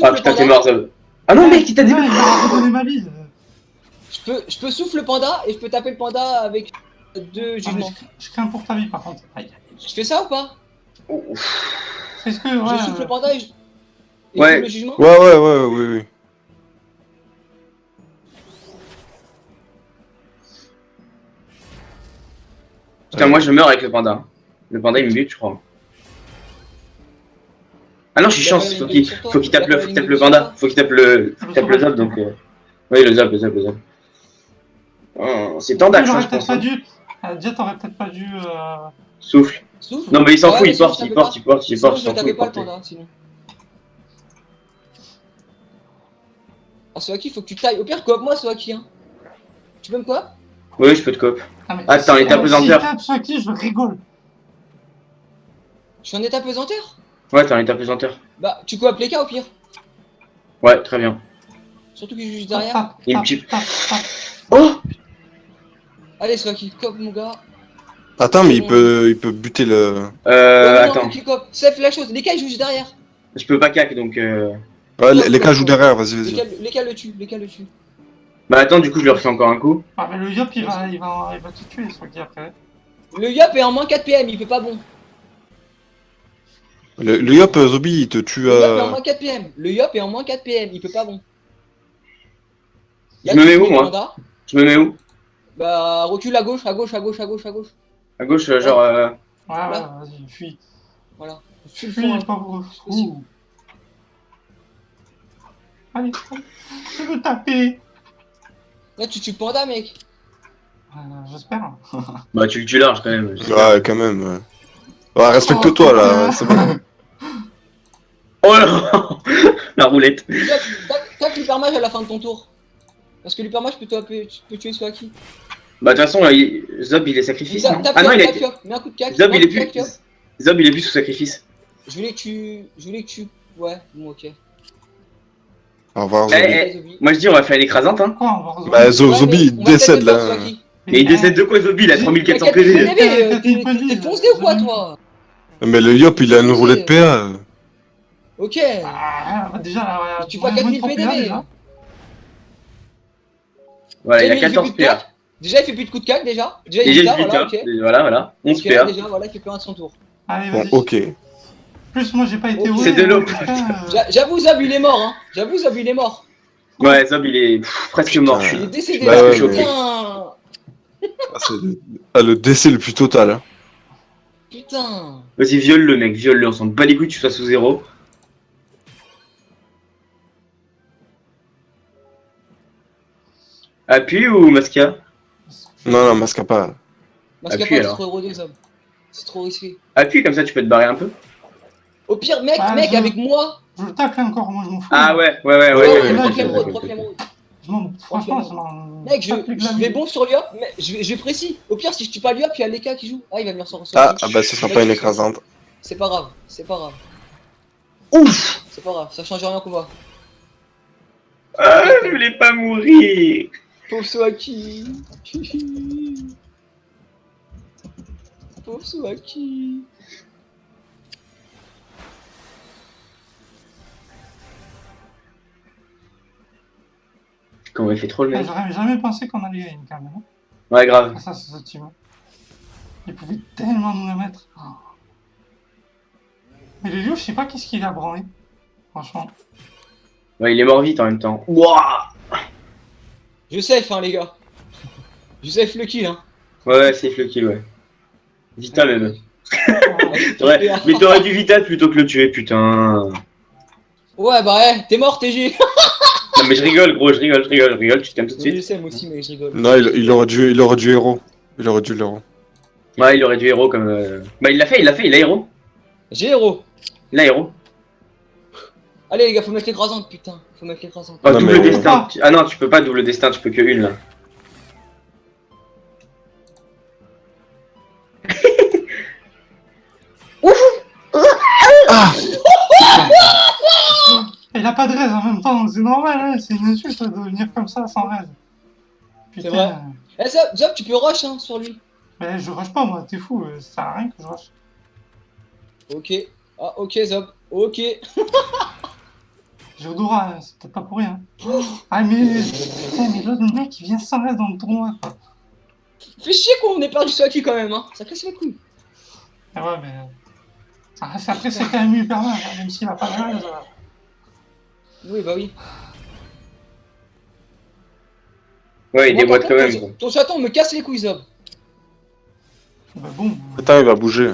Ah le putain, panda. t'es mort, Zob. Ah non, mec, il t'a Ouais, débuté. il m'a redonné ma vie. Je peux souffler le panda et je peux taper le panda avec 2 Ah, mais jugements. je crains pour ta vie, par contre. Aïe. Je fais ça ou pas? Est-ce que, Je ouais, souffle le panda et je Ouais. double le jugement. Ouais, oui. Putain, moi je meurs avec le panda. Le panda il me bute, je crois. Ah non, je suis Il a chance, pas faut une qu'il bute sur toi. faut qu'il tape Il a le pas faut une qu'il tape bute le sur panda, toi. faut qu'il tape le Zob donc. Oui, le Zob. Oh, c'est tendax, hein, J'aurais je peut-être pense. pas Hein. dû. Dia, t'aurais peut-être pas dû. Souffle. Souffle. Non, mais il s'en Ah fout, ouais, il sinon, porte, je il tapais porte, pas. il porte, il Sinon, porte, je il s'en fout, tapais il pas le porte. panda sinon. Ah, Soaki, faut que tu tailles. Au pire, coop moi, Soaki. Hein. Tu peux me coop? Oui, je peux te coop. Ah, mais Attends, il est si apesanteur. tape soit qui, je rigole. Je suis en état pesanteur? Ouais, t'es en état pesanteur. Bah, tu coop les cas au pire. Ouais, très bien. Surtout qu'il est juste derrière. Tape, Il me tape, tue. tape. Oh Allez, Soaki, coop mon gars. Attends, mais il peut buter le. Ouais, mais non, faut Attends. qu'il coop. Safe la chose. Les cas, ils jouent juste derrière. Je peux pas cac donc. Ouais, les cas jouent derrière, vas-y. Les cas le tuent. Les cas le tuent. Bah attends, du coup, je leur fais encore un coup. Ah, mais le Yop, il va te tuer, soit qui après. Le Yop est en moins 4 PM, il peut pas bon. Le Yop, Zobi, il te tue Le Yop est en à. moins 4 PM. Le Yop est en moins 4 PM, il peut pas bon. Je me mets où, moi Panda. Je me mets où? Bah, recule à gauche. À gauche, Ouais. genre. Ouais, vas-y, fuis. Voilà. Fuis le Fuis, fond. pauvre Aussi. fou. Allez, je veux taper. Là, tu tues le panda, mec. J'espère. Bah, tu le tues large quand même. Ouais, quand même. Ouais, respecte-toi là, c'est bon. Oh là la roulette. Tac l'hypermage à la fin de ton tour. Parce que l'hypermage peut tuer Soaki. Bah, de toute façon, Zob il est sacrifice, non? Tape Ah non, il Yop, est. Yop, mets un coup de cac. Zob mets il un est coup de plus. cac, Yop. Zob il est plus sous sacrifice. Je voulais que tu. Ouais, bon, ok. Au revoir, Eh, Zobi. eh. Moi je dis, on va faire une écrasante, hein. Quoi, on va rejoindre. Bah, Ouais, Zobi, mais on va décède peut-être le perdre, là. Soaki. Mais il décède de quoi, Zombie? Il a 3400 PV. T'es foncé ou quoi, toi? Mais le Yop, il a une roulette PA. Ok. Déjà, Tu vois 4000 PDV. Voilà, il a Déjà, 14 plus de PA. cac. Déjà, il fait plus de coup de cac, déjà. Déjà, il Déjà, est il là, bute, voilà, hein. ok. Voilà. 11 Ok, PA. déjà, voilà, il fait plus un de son tour. Allez, Bon, vas-y. ok. Plus, moi, j'ai pas été Ok. haut. C'est de l'eau. J'avoue, Zab, il est mort, hein. J'avoue, Zab, il est mort. Ouais, Zob, il est presque Putain. mort. Il est décédé, Bah là. ouais, mais- Putain. Ah, le décès le plus total. Hein. Putain. Vas-y, viole-le, mec, viole-le. On s'en bat les couilles que tu sois sous 0. Appuie ou Masca? Non, masque pas. Parce qu'il Appuie, n'y a pas alors. trop héros Zab. C'est trop risqué. Appuie, comme ça tu peux te barrer un peu. Au pire, mec, Ah, avec moi. Je le tacle encore, moi, je m'en fous. Ah ouais. Ouais, ouais, problème ok, rose, ok, problème rose. Franchement, je m'en. Mec, je tacle de la vais vie. bon sur Liop, mais je vais précis. Au pire, si je tue pas Liop, il y a Leka qui joue. Ah, il va venir sur Ah bah ce sera pas une écrasante. C'est pas grave, c'est pas grave. Ouf. C'est pas grave, ça change rien qu'on voit. Ah, je voulais pas mourir. Pauvre Soaki. Pauvre Soaki. Comment il fait trop le mec. J'aurais jamais pensé qu'on allait gagner quand même. Hein. Ouais, grave. Ça, c'est ce team. Il pouvait tellement nous la mettre. Oh. Mais le lieu, je sais pas qu'est-ce qu'il a branlé. Franchement. Ouais, il est mort vite en même temps. Wouah. Je safe, hein, les gars. Je safe le kill, hein. Ouais, safe le kill, ouais. Vita même. Oh. Ouais, mais t'aurais dû Vita plutôt que le tuer, putain. Ouais, bah ouais, t'es mort, TG. Non mais je rigole, gros, je rigole, tu te calmes tout de Je suite. sais, moi aussi, mais je rigole. Non, il aurait dû héros. Il aurait dû l'héros. Ouais, il aurait dû héros comme... Bah il l'a fait, il a héros. J'ai héros. Il a héros. Allez, les gars, faut mettre l'écrasante, putain. Faut mettre l'écrasante. Oh, Non, double mais- destin. Ah non, tu peux pas double destin, tu peux que une là. Il a pas de raise en même temps, c'est normal, hein. C'est une insulte de venir comme ça sans raise. C'est vrai. Eh, Zop, tu peux rush, hein, sur lui. Mais je rush pas, moi, t'es fou, ça sert à rien que je rush. Ok. Ah, ok, Zop. Ok. J'ai Odora, c'est peut-être pas pour rien. Ah, mais. Putain, mais l'autre mec, il vient sans raise dans le tournoi, quoi. Fais chier qu'on ait perdu Soaki quand même, hein. Ça casse les couilles. Ah ouais, mais. Après, c'est quand même hyper mal, hein, même s'il a pas de raise. Oui, bah oui. Ouais, il Moi, déboîte par quand contre, même. Quoi. ton chaton me casse les couilles, Zop. Bah bon. Attends, il va bouger.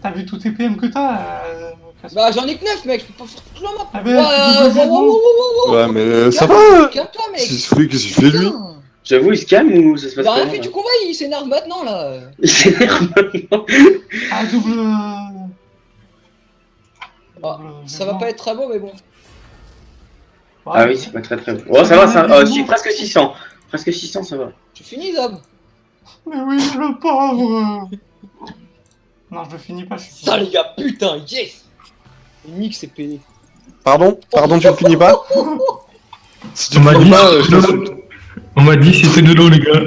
T'as vu tous tes PM que t'as Bah, j'en ai que 9, mec. Je peux pas faire toute la map. Ah ben, tu peux jouer, Ouais, mais ça va. Calme-toi, mec. C'est lui, qu'est-ce qu'il fait lui? Putain. J'avoue, il se calme ou ça se passe Il a rien comment fait là du combat, il s'énerve maintenant, là. Il s'énerve maintenant. Ah, double. Ah, ça va pas être très beau, mais bon. Ah oui, c'est pas très bon. Oh, ça va, ça. Oh, si, presque 600. Presque 600, ça va. Tu finis, Zab. Mais oui, le pauvre. Non, je le finis pas, je suis. Ça, les gars, putain, yes. Nick, c'est pédé. Pardon, tu le finis pas? Si tu On le m'a finis dit, pas, c'était de l'eau. On m'a dit c'était de l'eau, les gars.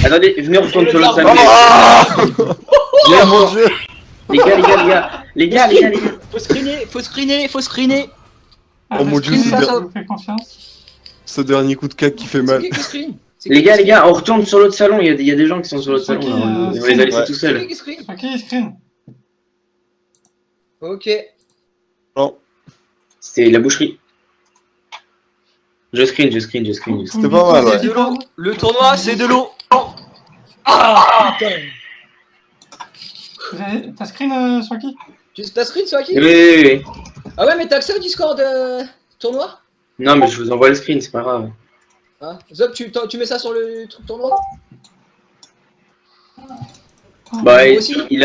Attendez, venez, on retourne sur le salon. Ah Viens, mon dieu! Les gars. Faut screener. Ah, Oh mon parce dieu, que c'est ça, bien. ça me fait confiance. Ce dernier coup de cac qui fait C'est mal. qui screen? Les gars, on retourne sur l'autre salon. Il y a des gens qui sont sur l'autre salon. Ok, Là. On c'est les a laissés ouais. tout C'est seuls. qui screen? Ok, screen. Ok. Non, C'est la boucherie. Je screen. C'était pas mal, ouais. C'est de l'eau. Le tournoi, c'est de l'eau. Ah, putain. T'as screen sur qui? T'as screen sur qui? Oui. Ah ouais, mais t'as accès au Discord tournoi? Non, mais je vous envoie le screen, c'est pas grave. Hein? Zop, tu mets ça sur le truc tournoi? Bah, Moi il aussi. il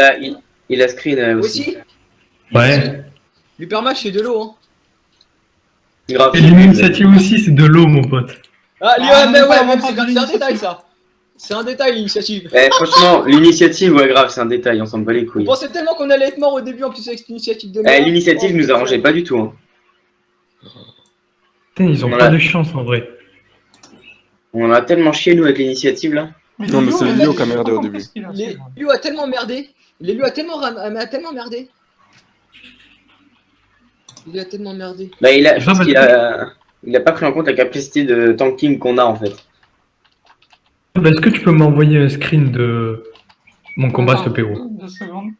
a screen aussi. Aussi? Ouais. L'hypermatch, c'est de l'eau, hein. Grave. Et l'initiative aussi, c'est de l'eau, mon pote. Ah, Ah, mais même pas, ouais, même c'est pas un d'initiative. détail, ça. C'est un détail, l'initiative. Eh, franchement, l'initiative, ouais, grave, c'est un détail, on s'en bat les On couilles. pensait tellement qu'on allait être mort au début, en plus avec cette initiative de Eh, merde. l'initiative Oh, nous arrangeait pas du tout. Hein. Putain, ils ont Voilà. pas de chance en vrai. On en a tellement chié, nous, avec l'initiative, là. Non, mais c'est Léo, Léo il qui a j'ai merdé pas au compris début. ce qu'il a fait, Les moi. Léo a tellement merdé. Léo a tellement, a tellement merdé. Il a tellement merdé. Bah, je Ça, pense parce qu'il que- a... Il a pas pris en compte la capacité de tanking qu'on a en fait. Bah, est-ce que tu peux m'envoyer un screen de mon combat, s'il te Attends, plaît, gros? 2 secondes.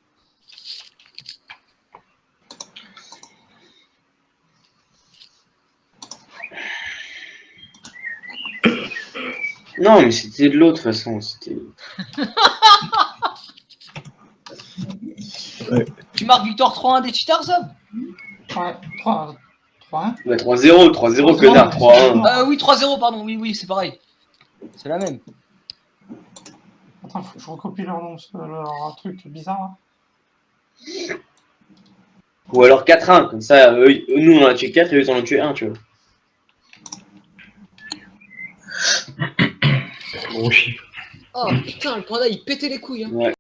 Non, mais c'était de l'autre façon. C'était. Tu marques victoire 3-1 des Cheaters, Zob? Ouais, 3-1. Bah, 3-0, 3-0, 3-0, connard, mais 3-1. Oui, 3-0, pardon. Oui, c'est pareil. C'est la même. Attends, faut que je recopie leur nom, leur truc bizarre. Là. Ou alors 4-1, comme ça, nous on en a tué 4 et eux ils en ont tué 1, tu vois. Gros chiffre. Oh putain, le panda il pétait les couilles. Hein. Ouais.